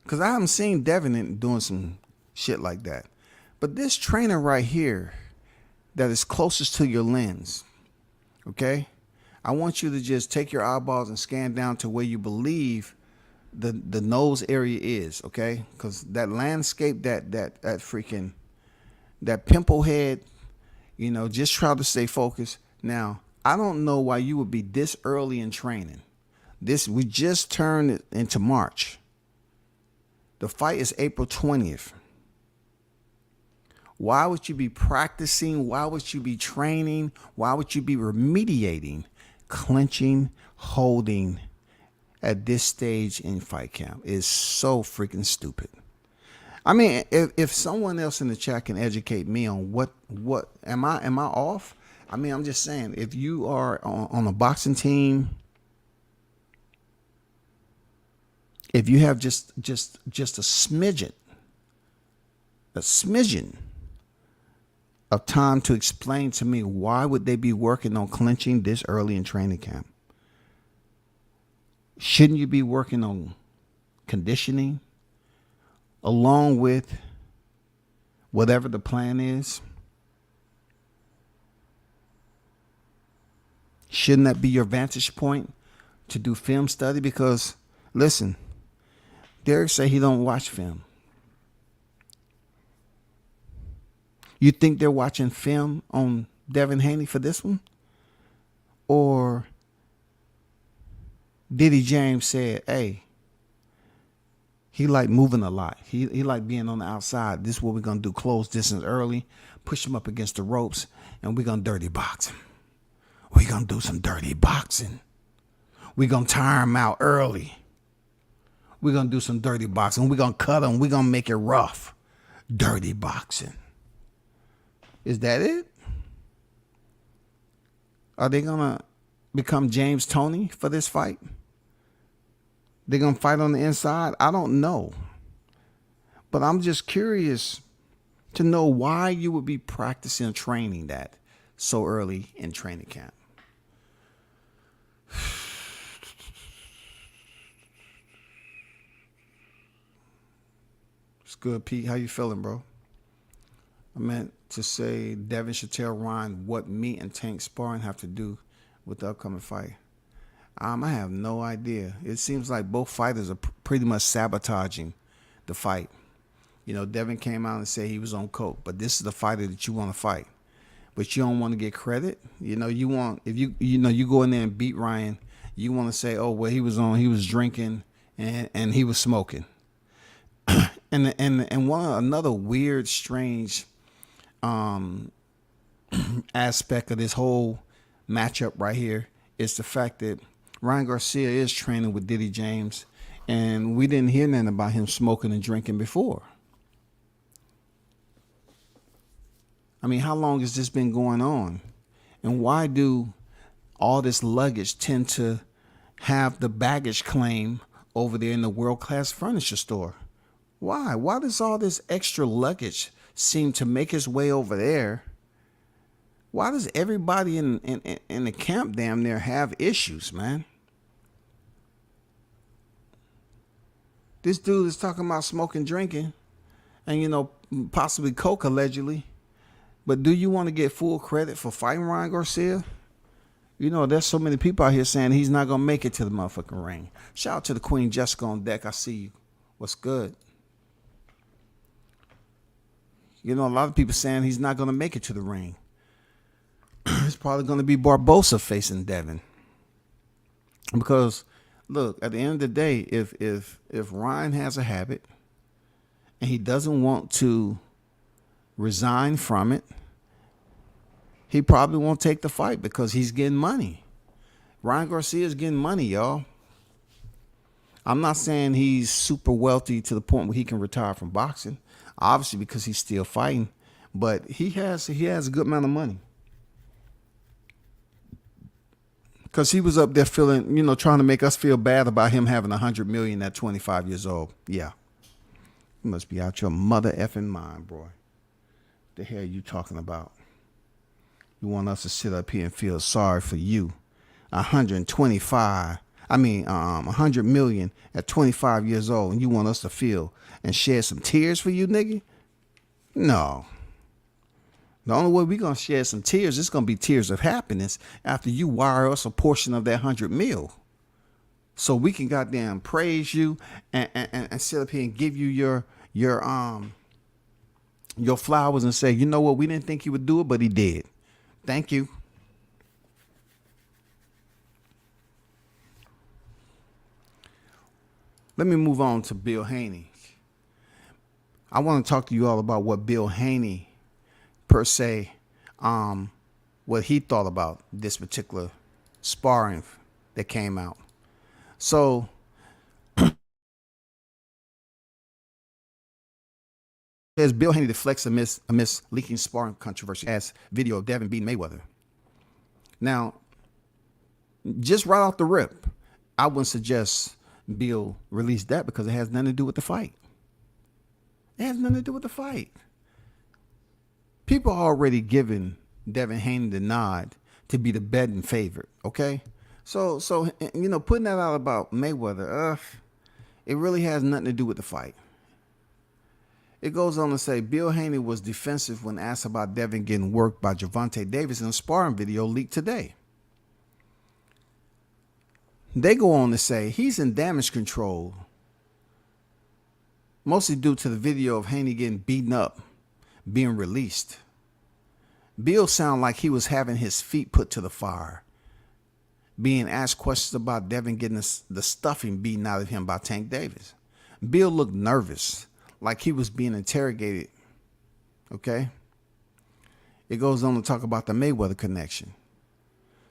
because I haven't seen Devin doing some shit like that. But this trainer right here that is closest to your lens, okay? I want you to just take your eyeballs and scan down to where you believe the nose area is, okay? Because that landscape, that freaking, that pimple head, you know, just try to stay focused. Now, I don't know why you would be this early in training. We just turned it into March. The fight is April 20th. Why would you be practicing? Why would you be training? Why would you be remediating, clinching, holding at this stage in fight camp? Is so freaking stupid. I mean, if someone else in the chat can educate me on what am I off? I mean, I'm just saying, if you are on a boxing team, if you have just a smidgen of time to explain to me, why would they be working on clinching this early in training camp? Shouldn't you be working on conditioning along with whatever the plan is? Shouldn't that be your vantage point to do film study? Because, listen, Derek say he don't watch film. You think they're watching film on Devin Haney for this one? Or Diddy James said, hey, he like moving a lot. He like being on the outside. This is what we're going to do. Close distance early, push him up against the ropes, and we're going to dirty box him. We're going to do some dirty boxing. We're going to tire him out early. We're going to do some dirty boxing. We're going to cut him. We're going to make it rough. Dirty boxing. Is that it? Are they going to become James Toney for this fight? They're going to fight on the inside? I don't know. But I'm just curious to know why you would be practicing and training that so early in training camp. It's good, Pete. How you feeling, bro? I meant to say Devin should tell Ryan what me and Tank Sparring have to do with the upcoming fight. I have no idea. It seems like both fighters are pretty much sabotaging the fight. You know, Devin came out and said he was on coke, but this is the fighter that you want to fight. But you don't want to get credit. You know, you want, if you go in there and beat Ryan, you want to say, oh, well, he was drinking and he was smoking. and another weird, strange aspect of this whole matchup right here is the fact that Ryan Garcia is training with Diddy James, and we didn't hear nothing about him smoking and drinking before. I mean, how long has this been going on? And why do all this luggage tend to have the baggage claim over there in the world-class furniture store? Why? Why does all this extra luggage seem to make its way over there? Why does everybody in the camp damn near have issues, man? This dude is talking about smoking, drinking, and, you know, possibly coke allegedly. But do you want to get full credit for fighting Ryan Garcia? You know, there's so many people out here saying he's not going to make it to the motherfucking ring. Shout out to the Queen Jessica on deck. I see you. What's good? You know, a lot of people saying he's not going to make it to the ring. It's probably going to be Barbosa facing Devin. Because, look, at the end of the day, if Ryan has a habit and he doesn't want to resign from it, he probably won't take the fight because he's getting money. Ryan Garcia is getting money, y'all. I'm not saying he's super wealthy to the point where he can retire from boxing, obviously because he's still fighting, but he has a good amount of money. Because he was up there feeling, you know, trying to make us feel bad about him having $100 million at 25 years old. Yeah. You must be out your mother effing mind, boy. What the hell are you talking about? You want us to sit up here and feel sorry for you. 100 million at 25 years old, and you want us to feel and shed some tears for you, nigga? No. The only way we're going to shed some tears is going to be tears of happiness after you wire us a portion of that 100 mil. So we can goddamn praise you and sit up here and give you your flowers and say, you know what, we didn't think he would do it, but he did. Thank you. Let me move on to Bill Haney. I want to talk to you all about what Bill Haney, per se, what he thought about this particular sparring that came out. So, as Bill Haney deflects amidst leaking sparring controversy as video of Devin beating Mayweather. Now, just right off the rip, I wouldn't suggest Bill release that because it has nothing to do with the fight. It has nothing to do with the fight. People are already giving Devin Haney the nod to be the betting favorite, okay? So you know, putting that out about Mayweather, it really has nothing to do with the fight. It goes on to say, Bill Haney was defensive when asked about Devin getting worked by Gervonta Davis in a sparring video leaked today. They go on to say he's in damage control, mostly due to the video of Haney getting beaten up being released. Bill sounded like he was having his feet put to the fire, being asked questions about Devin getting the stuffing beaten out of him by Tank Davis. Bill looked nervous, like he was being interrogated. Okay? It goes on to talk about the Mayweather connection.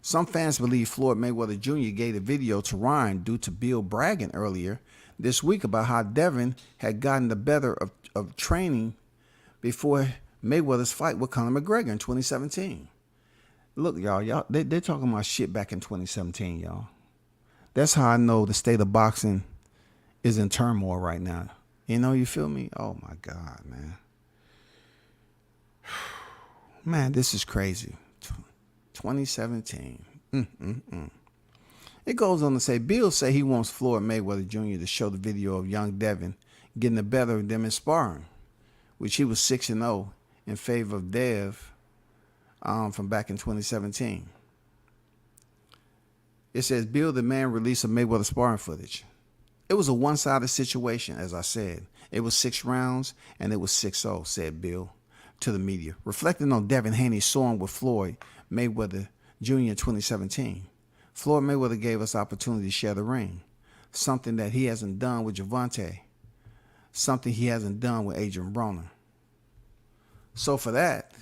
Some fans believe Floyd Mayweather Jr. gave the video to Ryan due to Bill bragging earlier this week about how Devin had gotten the better of training before Mayweather's fight with Conor McGregor in 2017. Look, y'all, they're talking about shit back in 2017, y'all. That's how I know the state of boxing is in turmoil right now. You know, you feel me? Oh, my God, man. Man, this is crazy. 2017. It goes on to say, Bill say he wants Floyd Mayweather Jr. to show the video of young Devin getting the better of them in sparring, which he was 6-0 in favor of Dev from back in 2017. It says, Bill the man released of Mayweather sparring footage. It was a one-sided situation, as I said. It was 6 rounds, and it was 6-0, said Bill to the media, reflecting on Devin Haney's soaring with Floyd Mayweather Jr. in 2017. Floyd Mayweather gave us opportunity to share the ring, something that he hasn't done with Gervonta, something he hasn't done with Adrian Broner. So for that,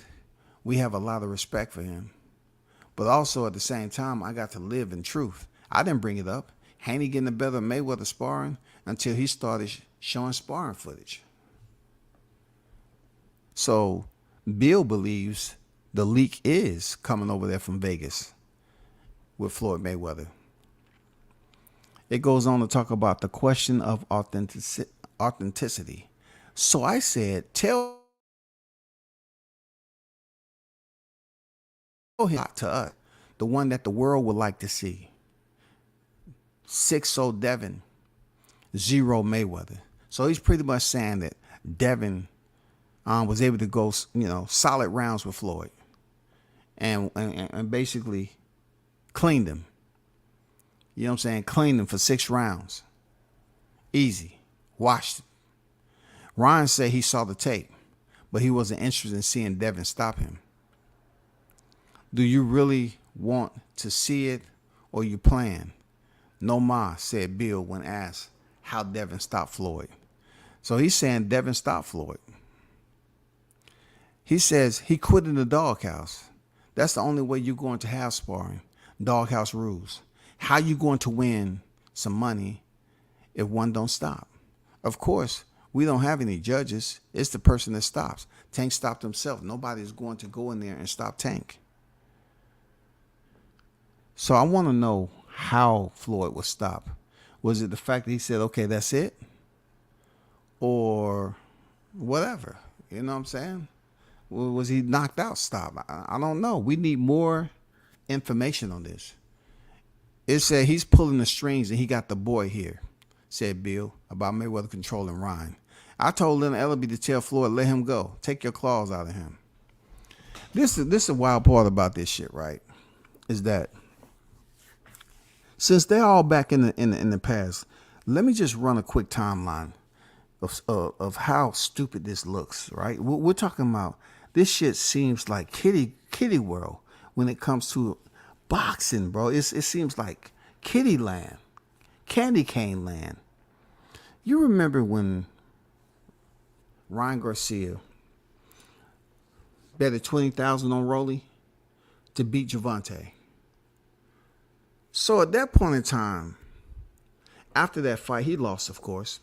we have a lot of respect for him. But also at the same time, I got to live in truth. I didn't bring it up. Haney getting the better of Mayweather sparring until he started showing sparring footage. So Bill believes the leak is coming over there from Vegas with Floyd Mayweather. It goes on to talk about the question of authenticity. So I said, tell him to us, the one that the world would like to see. 6-0 Devin, 0 Mayweather. So he's pretty much saying that Devin was able to go, solid rounds with Floyd and basically cleaned him. You know what I'm saying? Cleaned him for 6 rounds. Easy. Washed him. Ryan said he saw the tape, but he wasn't interested in seeing Devin stop him. Do you really want to see it or you plan? No ma, said Bill when asked how Devin stopped Floyd. So he's saying Devin stopped Floyd. He says he quit in the Doghouse. That's the only way you're going to have sparring. Doghouse rules. How you going to win some money if one don't stop? Of course, we don't have any judges. It's the person that stops. Tank stopped himself. Nobody's going to go in there and stop Tank. So I want to know how Floyd was stopped. Was it the fact that he said, okay, that's it? Or whatever. You know what I'm saying? Was he knocked out? Stop. I don't know. We need more information on this. It said he's pulling the strings and he got the boy here, said Bill, about Mayweather controlling Ryan. I told Leonard Ellaby to tell Floyd, let him go. Take your claws out of him. This is a wild part about this shit, right? Is that since they're all back in the past, let me just run a quick timeline of how stupid this looks, right? We're talking about this shit seems like kitty world when it comes to boxing, bro. It seems like kitty land, candy cane land. You remember when Ryan Garcia betted $20,000 on Rolly to beat Gervonta? So at that point in time, after that fight, he lost, of course.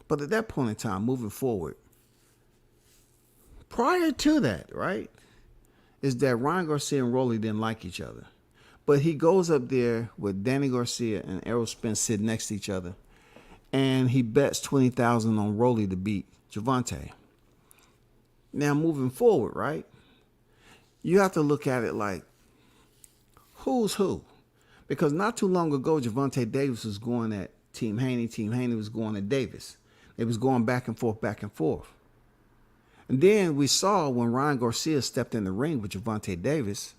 But at that point in time, moving forward, prior to that, right, is that Ryan Garcia and Rolly didn't like each other. But he goes up there with Danny Garcia and Errol Spence sitting next to each other, and he bets $20,000 on Rolly to beat Gervonta. Now, moving forward, right, you have to look at it like, who's who? Because not too long ago, Gervonta Davis was going at Team Haney. Team Haney was going at Davis. It was going back and forth, back and forth. And then we saw when Ryan Garcia stepped in the ring with Gervonta Davis,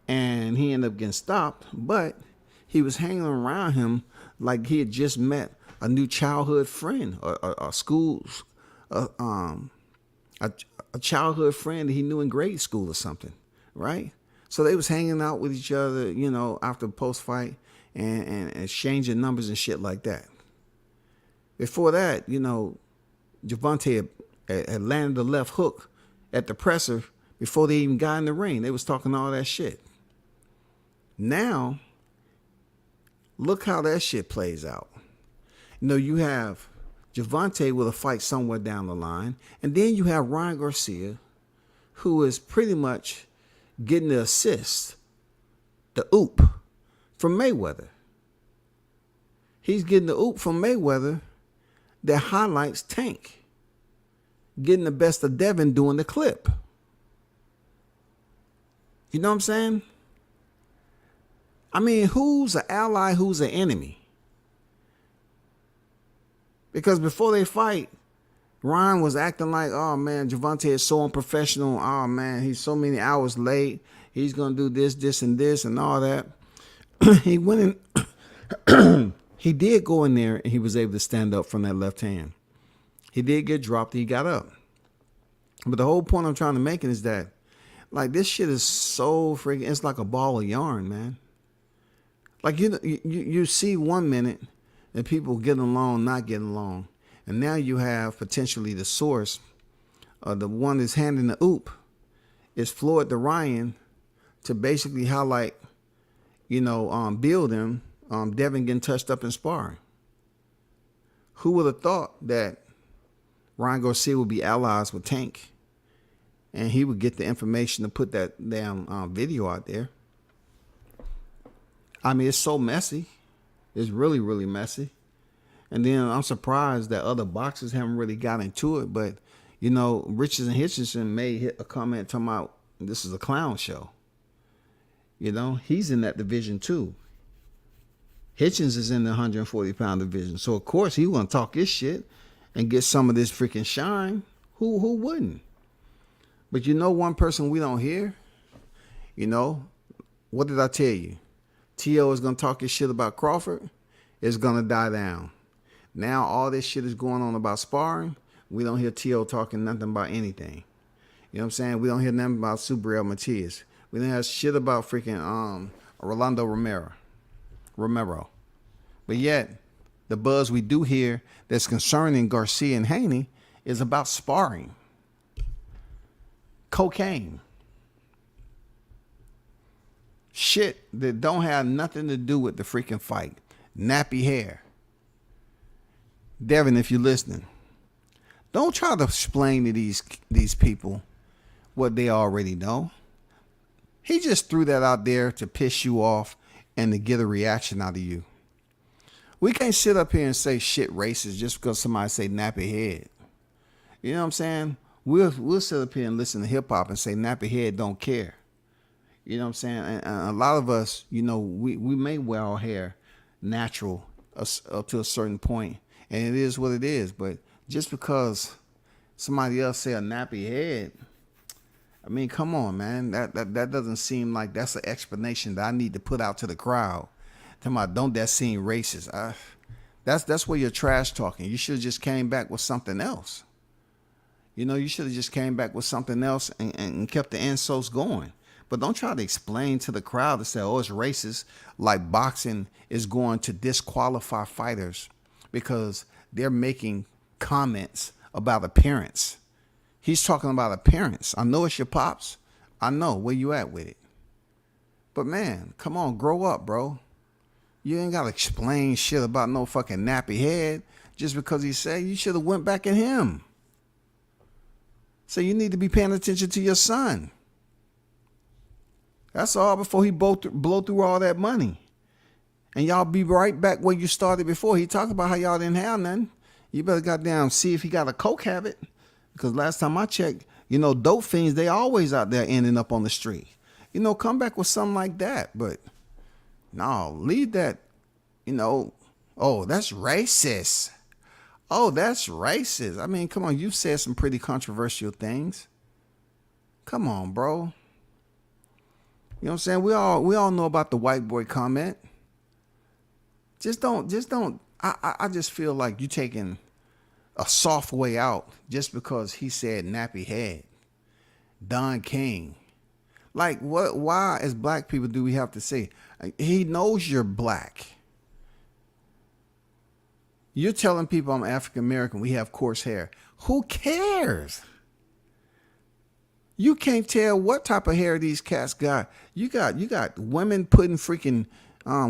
and he ended up getting stopped, but he was hanging around him like he had just met a new childhood friend, or a childhood friend that he knew in grade school or something, right? So they was hanging out with each other, after post-fight and exchanging numbers and shit like that. Before that, Gervonta had landed the left hook at the presser before they even got in the ring. They was talking all that shit. Now, look how that shit plays out. You have Gervonta with a fight somewhere down the line, and then you have Ryan Garcia, who is pretty much getting the assist, the oop, from Mayweather. He's getting the oop from Mayweather that highlights Tank getting the best of Devin doing the clip. You know what I'm saying? I mean, who's an ally, who's an enemy? Because before they fight, Ryan was acting like, oh man, Gervonta is so unprofessional. Oh man, he's so many hours late. He's going to do this, and this, and all that. He went in. He did go in there and he was able to stand up from that left hand. He did get dropped. He got up. But the whole point I'm trying to make is that, like, this shit is so freaking, it's like a ball of yarn, man. Like, you see 1 minute and people getting along, not getting along. And now you have potentially the source, the one that's handing the oop, is Floyd to Ryan to basically highlight, build him Devin getting touched up in sparring. Who would have thought that Ryan Garcia would be allies with Tank, and he would get the information to put that damn video out there? I mean, it's so messy. It's really, really messy. And then I'm surprised that other boxers haven't really got into it. But, you know, Richards and Hitchinson made a comment talking about this is a clown show. You know, he's in that division too. Hitchens is in the 140-pound division. So, of course, he want to talk his shit and get some of this freaking shine. Who wouldn't? But you know one person we don't hear? You know, what did I tell you? T.O. is going to talk his shit about Crawford. It's going to die down. Now all this shit is going on about sparring. We don't hear T.O. talking nothing about anything. You know what I'm saying? We don't hear nothing about Subriel Matias. We don't have shit about freaking Rolando Romero. But yet, the buzz we do hear that's concerning Garcia and Haney is about sparring. Cocaine. Shit that don't have nothing to do with the freaking fight. Nappy hair. Devin, if you're listening, don't try to explain to these people what they already know. He just threw that out there to piss you off and to get a reaction out of you. We can't sit up here and say shit racist just because somebody say nappy head. You know what I'm saying? We'll sit up here and listen to hip hop and say nappy head don't care. You know what I'm saying? And a lot of us, you know, we may wear our hair natural up to a certain point, and it is what it is. But just because somebody else say a nappy head, I mean, come on, man. That doesn't seem like that's an explanation that I need to put out to the crowd. Talking about, don't that seem racist? That's where you're trash talking. You should have just came back with something else. You know, you should have just came back with something else and kept the insults going. But don't try to explain to the crowd to say, oh, it's racist, like boxing is going to disqualify fighters because they're making comments about appearance. He's talking about appearance. I know it's your pops. I know where you at with it. But man, come on, grow up, bro. You ain't got to explain shit about no fucking nappy head just because he said you should have went back at him. So you need to be paying attention to your son. That's all before he blow through all that money. And y'all be right back where you started before. He talked about how y'all didn't have nothing. You better goddamn see if he got a coke habit. Because last time I checked, you know, dope fiends, they always out there ending up on the street. You know, come back with something like that. But no, leave that, you know, oh, that's racist. Oh, that's racist. I mean, come on, you've said some pretty controversial things. Come on, bro. You know what I'm saying? We all know about the white boy comment. Just don't. I just feel like you taking a soft way out just because he said nappy head. Don King. Like what? Why as black people do we have to say? He knows you're black. You're telling people I'm African American. We have coarse hair. Who cares? You can't tell what type of hair these cats got. You got women putting freaking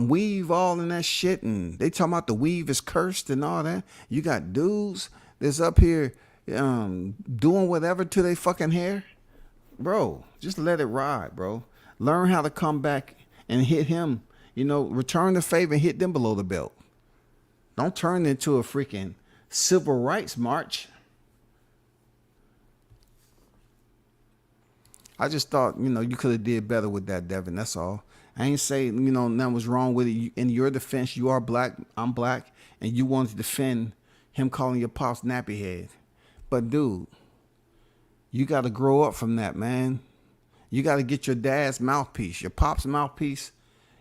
weave all in that shit, and they talking about the weave is cursed and all that. You got dudes that's up here doing whatever to their fucking hair. Bro, just let it ride, bro. Learn how to come back and hit him. You know, return the favor and hit them below the belt. Don't turn into a freaking civil rights march. I just thought, you know, you could have did better with that, Devin. That's all. I ain't say, you know, nothing was wrong with it. In your defense, you are black. I'm black. And you wanted to defend him calling your pops nappy head. But, dude, you got to grow up from that, man. You got to get your dad's mouthpiece, your pop's mouthpiece.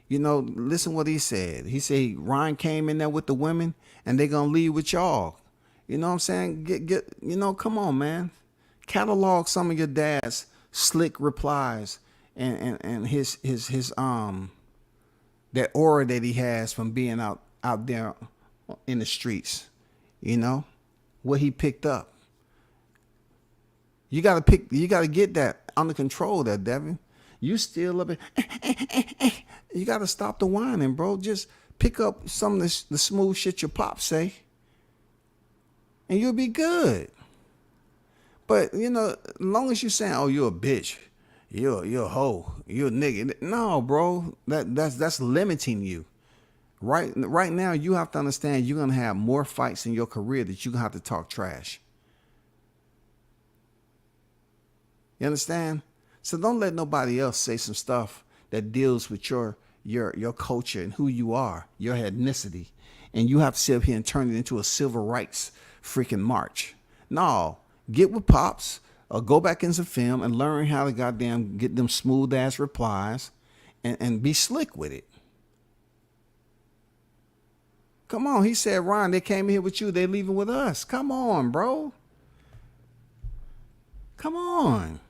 You know, listen what he said. He said Ryan came in there with the women and they going to leave with y'all. You know what I'm saying? Get, you know, come on, man. Catalog some of your dad's slick replies and his that aura that he has from being out there in the streets. You know what he picked up. You gotta get that under control there, Devin. You still up. You gotta stop the whining, bro. Just Pick up some of the smooth shit your pops say, and you'll be good. But you know, as long as you saying, "Oh, you're a bitch, you're a hoe, you're a nigga," no, bro, that's limiting you. Right now, you have to understand you're gonna have more fights in your career that you're gonna have to talk trash. You understand? So don't let nobody else say some stuff that deals with your culture and who you are, your ethnicity, and you have to sit up here and turn it into a civil rights freaking march. No, get with pops or go back into film and learn how to goddamn get them smooth ass replies and be slick with it. Come on, he said, Ron, they came here with you, they leaving with us. Come on, bro. Come on.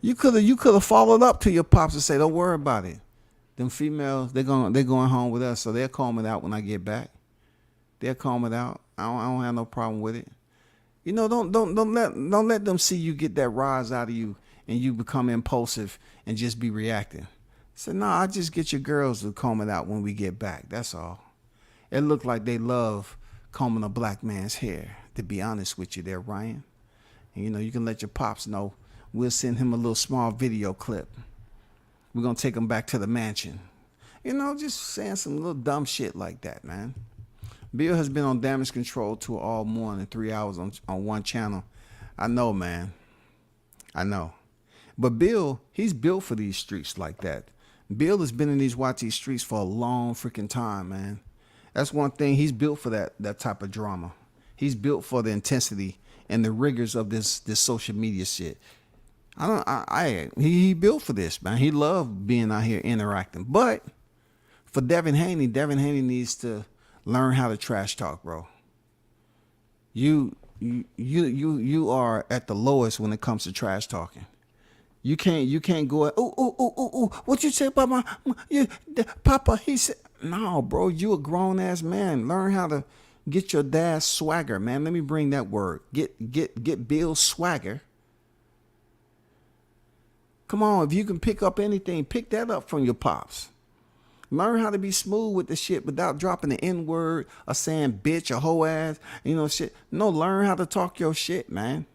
You could have followed up to your pops and say, don't worry about it. Them females, they're going home with us, so they'll calm it out when I get back. They'll calm it out. I don't have no problem with it. You know, don't let them see you get that rise out of you and you become impulsive and just be reacting. So no, I just get your girls to comb it out when we get back. That's all. It looked like they love combing a black man's hair, to be honest with you there, Ryan. And you know, you can let your pops know. We'll send him a little small video clip. We're going to take him back to the mansion. You know, just saying some little dumb shit like that, man. Bill has been on Damage Control Tour all morning, 3 hours on one channel. I know, man. I know. But Bill, he's built for these streets like that. Bill has been in these YT streets for a long freaking time, man. That's one thing. He's built for that type of drama. He's built for the intensity and the rigors of this social media shit. He built for this, man. He loved being out here interacting. But for Devin Haney needs to learn how to trash talk, bro. You are at the lowest when it comes to trash talking. You can't go, what you say about my Papa? He said, no, bro, you a grown ass man. Learn how to get your dad's swagger, man. Let me bring that word. Get Bill's swagger. Come on, if you can pick up anything, pick that up from your pops. Learn how to be smooth with the shit without dropping the N-word or saying bitch or hoe ass, you know, shit. No, learn how to talk your shit, man.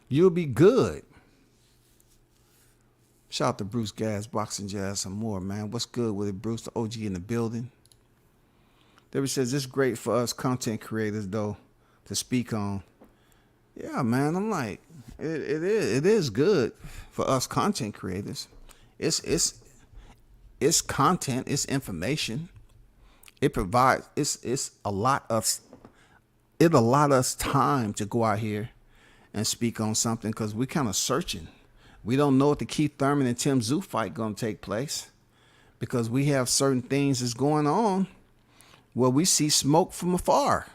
You'll be good. Shout out to Bruce Gas, Boxing Jazz, some more, man. What's good with it, Bruce? The OG in the building. Debbie says, it's great for us content creators, though, to speak on. Yeah, man, I'm like, it is good for us content creators. It's content, it's information. It provides, it allot us time to go out here and speak on something because we're kind of searching. We don't know if the Keith Thurman and Tim Tszyu fight going to take place because we have certain things that's going on where we see smoke from afar.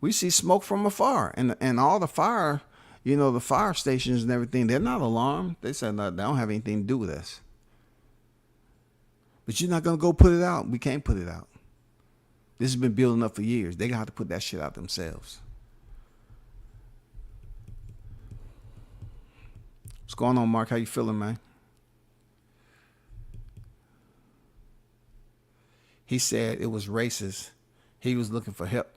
We see smoke from afar, and all the fire, you know, the fire stations and everything, they're not alarmed. They said no, they don't have anything to do with us. But you're not going to go put it out. We can't put it out. This has been building up for years. They're going to have to put that shit out themselves. What's going on, Mark? How you feeling, man? He said it was racist. He was looking for help.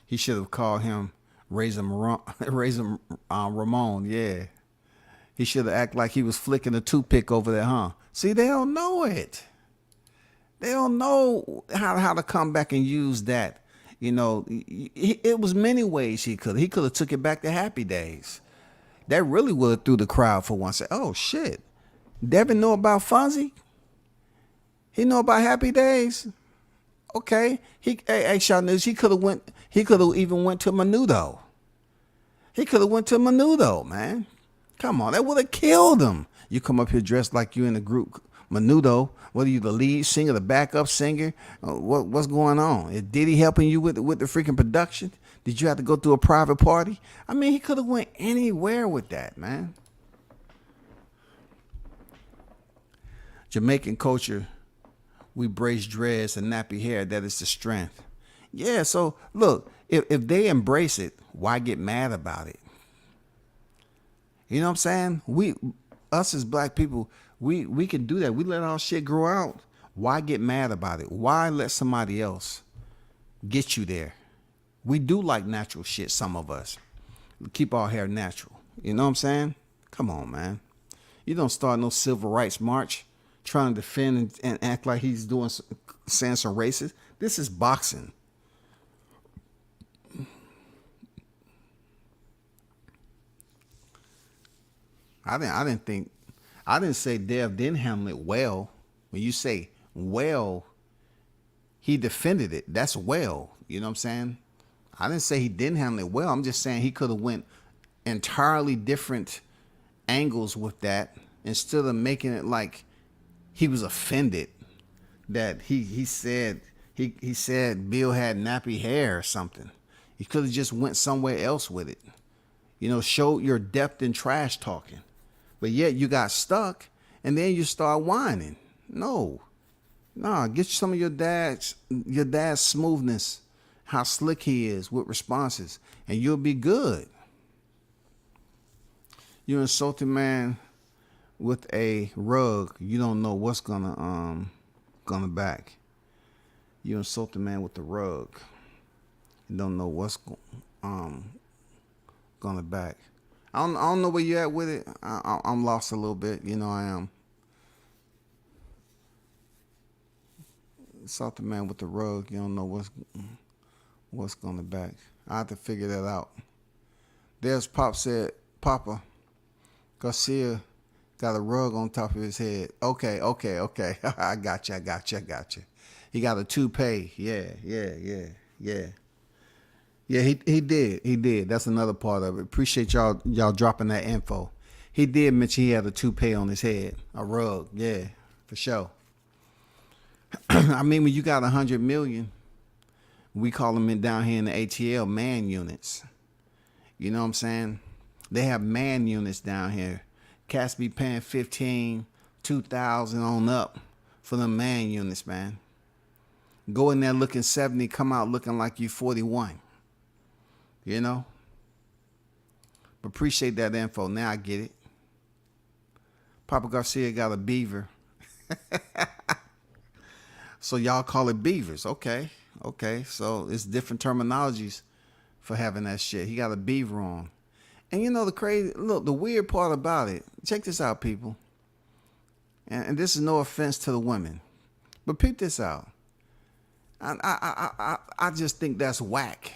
He should have called him Ramon. Yeah. He should have acted like he was flicking a toothpick over there, huh? See, they don't know it. They don't know how to come back and use that. You know, it was many ways he could. He could have took it back to Happy Days. That really would have threw the crowd for once. Oh, shit. Devin know about Fonzie? He know about Happy Days? Okay. Hey, Shaw News, he could have even went to Menudo. He could have went to Menudo, man. Come on, that would have killed him. You come up here dressed like you in the group Menudo. What are you, the lead singer, the backup singer? What's going on? Is Diddy helping you with the freaking production? Did you have to go through a private party? I mean, he could have went anywhere with that, man. Jamaican culture, we brace dreads and nappy hair. That is the strength. Yeah, so look, if they embrace it, why get mad about it? You know what I'm saying? us as black people, we can do that. We let our shit grow out. Why get mad about it? Why let somebody else get you there? We do like natural shit, some of us. Keep our hair natural. You know what I'm saying? Come on, man. You don't start no civil rights march trying to defend and act like he's doing, saying some racist. This is boxing. I didn't say Dev didn't handle it well. When you say well, he defended it. That's well. You know what I'm saying? I didn't say he didn't handle it well. I'm just saying he could have went entirely different angles with that instead of making it like he was offended that he said Bill had nappy hair or something. He could have just went somewhere else with it. You know, showed your depth in trash talking. But yet you got stuck and then you start whining. No. Nah, get some of your dad's smoothness, how slick he is with responses, and you'll be good. You insult a man with a rug, you don't know what's gonna back. You insult a man with the rug, you don't know what's gonna back. I don't know where you at with it. I'm lost a little bit. You know I am. Insult the man with the rug, you don't know what's gonna back. I have to figure that out. There's Papa Garcia got a rug on top of his head. Okay. I got you. He got a toupee. Yeah. Yeah, he did. That's another part of it. Appreciate y'all dropping that info. He did mention he had a toupee on his head, a rug. Yeah, for sure. I mean, when you got 100 million, we call them down here in the ATL man units. You know what I'm saying? They have man units down here. Cats be paying 15, 2,000 on up for the man units, man. Go in there looking 70, come out looking like you 41. You know? But appreciate that info. Now I get it. Papa Garcia got a beaver. So y'all call it beavers. Okay. So it's different terminologies for having that shit. He got a beaver on. And you know the weird part about it, check this out, people. And this is no offense to the women, but peep this out. I just think that's whack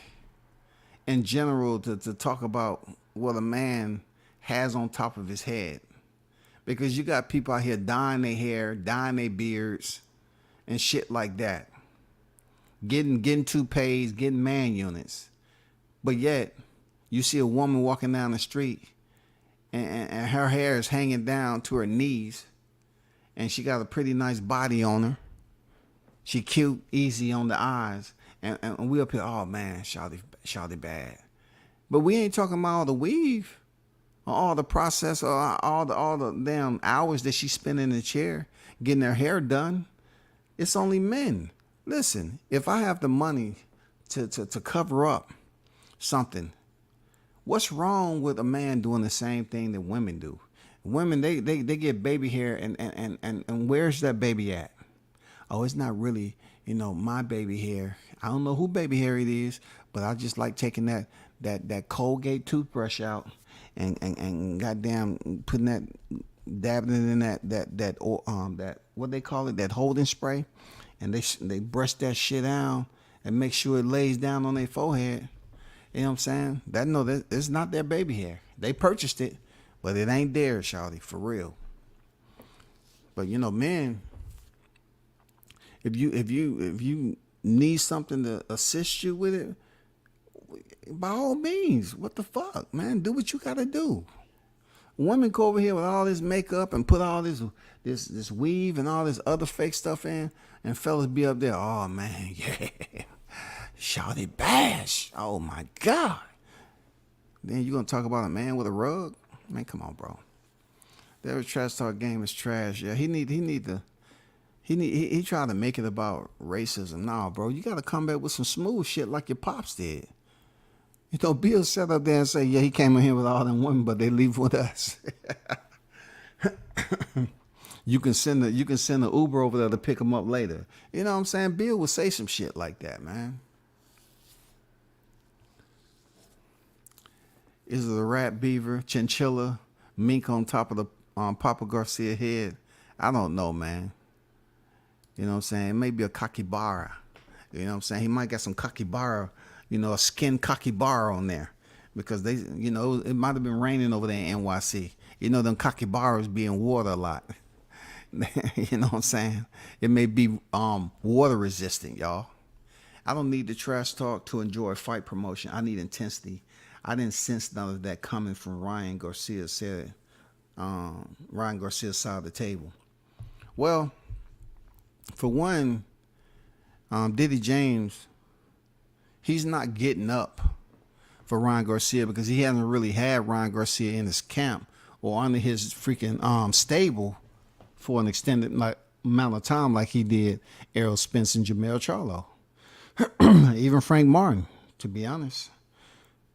in general to talk about what a man has on top of his head. Because you got people out here dyeing their hair, dyeing their beards, and shit like that. Getting toupees, getting man units. But yet, you see a woman walking down the street and her hair is hanging down to her knees and she got a pretty nice body on her. She cute, easy on the eyes. And we up here, oh man, shawty bad. But we ain't talking about all the weave or all the process or all the damn hours that she spent in the chair getting her hair done. It's only men. Listen, if I have the money to cover up something, what's wrong with a man doing the same thing that women do? Women, they get baby hair and where's that baby at? Oh, it's not really, my baby hair. I don't know who baby hair it is, but I just like taking that Colgate toothbrush out and goddamn putting that, dabbing it in that what they call it, that holding spray, and they brush that shit out and make sure it lays down on their forehead. You know what I'm saying? That it's not their baby hair. They purchased it, but it ain't theirs, shawty, for real. But men, if you need something to assist you with it, by all means, what the fuck, man? Do what you gotta do. Women go over here with all this makeup and put all this weave and all this other fake stuff in, and fellas be up there, oh man, yeah, shawty bash, oh my God. Then you gonna talk about a man with a rug? Man, come on, bro. Their trash talk game is trash. Yeah, he tried to make it about racism. Nah, bro, you gotta come back with some smooth shit like your pops did. Bill sat up there and say, yeah, he came in here with all them women, but they leave with us. You can send a Uber over there to pick him up later. You know what I'm saying? Bill would say some shit like that, man. Is it a rat, beaver, chinchilla, mink on top of the Papa Garcia head? I don't know, man. You know what I'm saying? It may be a capybara. You know what I'm saying? He might got some capybara, a skin capybara on there. Because they, it might have been raining over there in NYC. Them capybaras be in water a lot. You know what I'm saying? It may be water resistant, y'all. I don't need the trash talk to enjoy fight promotion. I need intensity. I didn't sense none of that coming from Ryan Garcia said. Ryan Garcia's side of the table. Well, for one, Diddy James, he's not getting up for Ryan Garcia because he hasn't really had Ryan Garcia in his camp or under his freaking stable for an extended amount of time like he did Errol Spence and Jamel Charlo. Even Frank Martin, to be honest.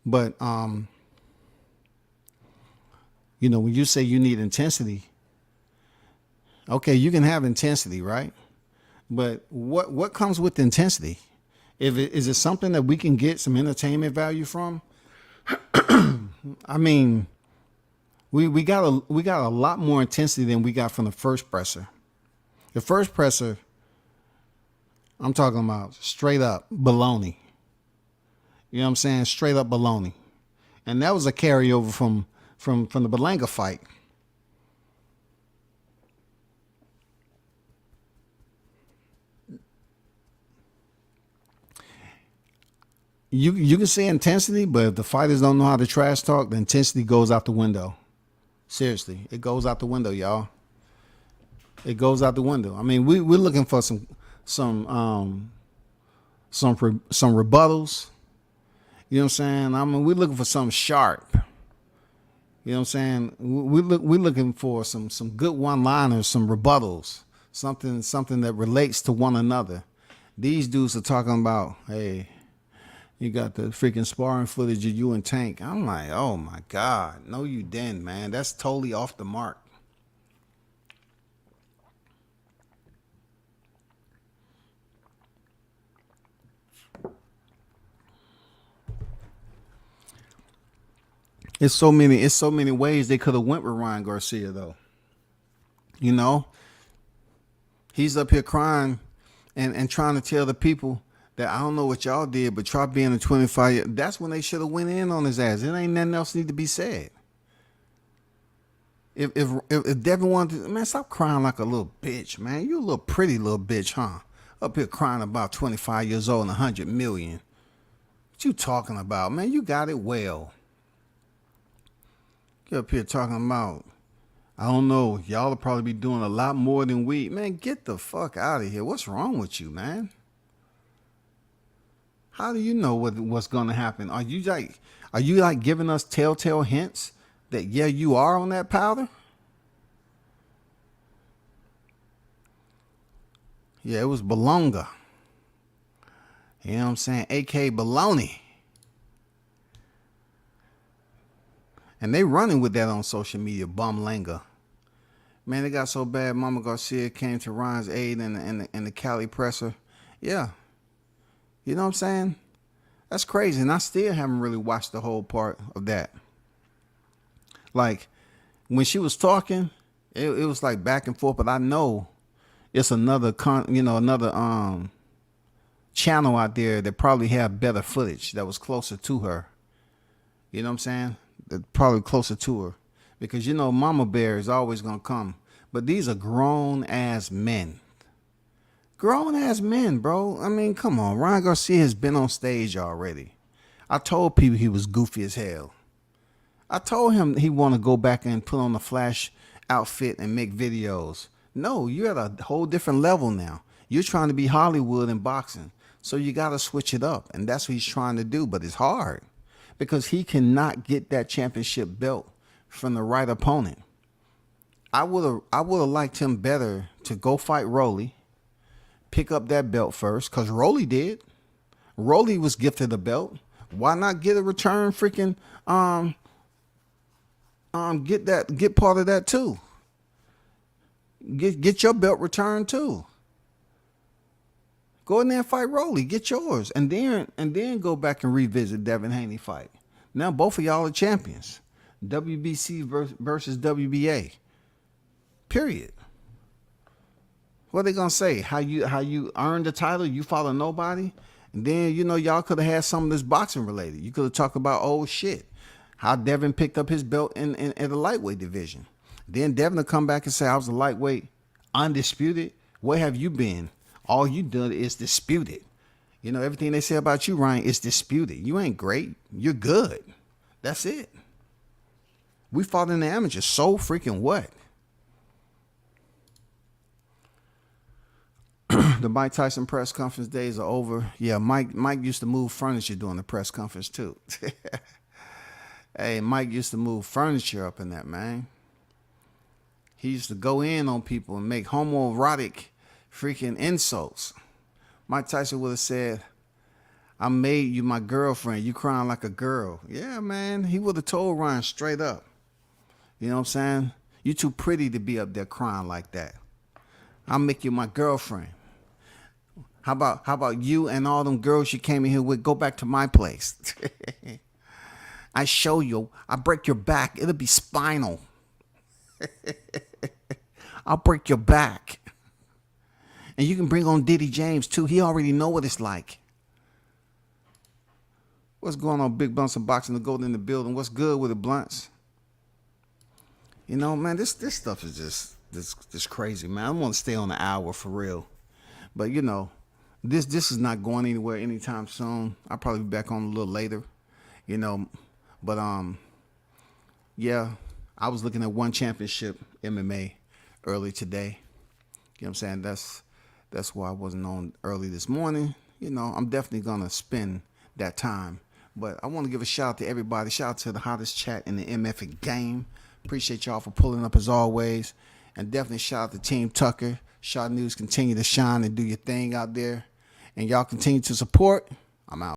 But, when you say you need intensity, okay, you can have intensity, right? But what comes with intensity? Is it something that we can get some entertainment value from? I mean, we got a lot more intensity than we got from the first presser. The first presser, I'm talking about straight up baloney. You know what I'm saying? Straight up baloney. And that was a carryover from the Berlanga fight. You can say intensity, but if the fighters don't know how to trash talk, the intensity goes out the window. Seriously, it goes out the window, y'all. It goes out the window. I mean, we're looking for some rebuttals. You know what I'm saying? I mean, we're looking for something sharp. You know what I'm saying? We're looking for some good one-liners, some rebuttals, something that relates to one another. These dudes are talking about, hey, you got the freaking sparring footage of you and Tank. I'm like, oh my God. No, you didn't, man. That's totally off the mark. It's so many ways they could have went with Ryan Garcia though. He's up here crying and trying to tell the people that I don't know what y'all did, but try being a 25 year. That's when they should have went in on his ass. It ain't nothing else need to be said. If Devin wanted to, man, stop crying like a little bitch, man. You a little pretty little bitch, huh? Up here crying about 25 years old and 100 million. What you talking about, man? You got it well. Get up here talking about, I don't know, y'all will probably be doing a lot more than we. Man, get the fuck out of here. What's wrong with you, man? How do you know what's going to happen? Are you like giving us telltale hints that, yeah, you are on that powder? Yeah, it was Belonga. You know what I'm saying? AK Baloney. And they running with that on social media, Bumlanga. Man, it got so bad, Mama Garcia came to Ryan's aid in the Cali presser. Yeah. You know what I'm saying? That's crazy. And I still haven't really watched the whole part of that. Like, when she was talking, it was like back and forth, but I know it's another channel out there that probably have better footage that was closer to her. You know what I'm saying? That probably closer to her. Because Mama Bear is always gonna come. But these are grown ass men. Grown ass men, bro. I mean, come on. Ryan Garcia has been on stage already. I told people he was goofy as hell. I told him he want to go back and put on the Flash outfit and make videos. No, you're at a whole different level now. You're trying to be Hollywood in boxing. So you got to switch it up. And that's what he's trying to do. But it's hard because he cannot get that championship belt from the right opponent. I would have liked him better to go fight Rolly. Pick up that belt first, because Rolly did. Rolly was gifted a belt. Why not get a return freaking get part of that too? Get your belt returned too. Go in there and fight Rolly. Get yours. And then go back and revisit Devin Haney fight. Now both of y'all are champions. WBC versus WBA. Period. What are they gonna say? How you earned the title? You follow nobody? And then, y'all could have had some of this boxing related. You could have talked about old shit. How Devin picked up his belt in the lightweight division. Then Devin will come back and say, I was a lightweight, undisputed. Where have you been? All you done is disputed. Everything they say about you, Ryan, is disputed. You ain't great. You're good. That's it. We fought in the amateur. So freaking what? The Mike Tyson press conference days are over. Yeah, Mike used to move furniture during the press conference too. Hey, Mike used to move furniture up in that, man. He used to go in on people and make homoerotic freaking insults. Mike Tyson would have said, I made you my girlfriend. You crying like a girl. Yeah, man. He would have told Ryan straight up. You know what I'm saying? You too pretty to be up there crying like that. I'll make you my girlfriend. How about you and all them girls you came in here with? Go back to my place. I show you. I break your back. It'll be spinal. I'll break your back. And you can bring on Diddy James too. He already know what it's like. What's going on, Big Blunts and Boxing the Gold in the building? What's good with the Blunts? Man, this stuff is just crazy, man. I want to stay on the hour for real. But this is not going anywhere anytime soon. I'll probably be back on a little later. But yeah, I was looking at One Championship MMA early today. You know what I'm saying? That's why I wasn't on early this morning. I'm definitely gonna spend that time. But I want to give a shout out to everybody. Shout out to the hottest chat in the MF game. Appreciate y'all for pulling up as always. And definitely shout out to Team Tucker. Shot News, continue to shine and do your thing out there. And y'all continue to support. I'm out.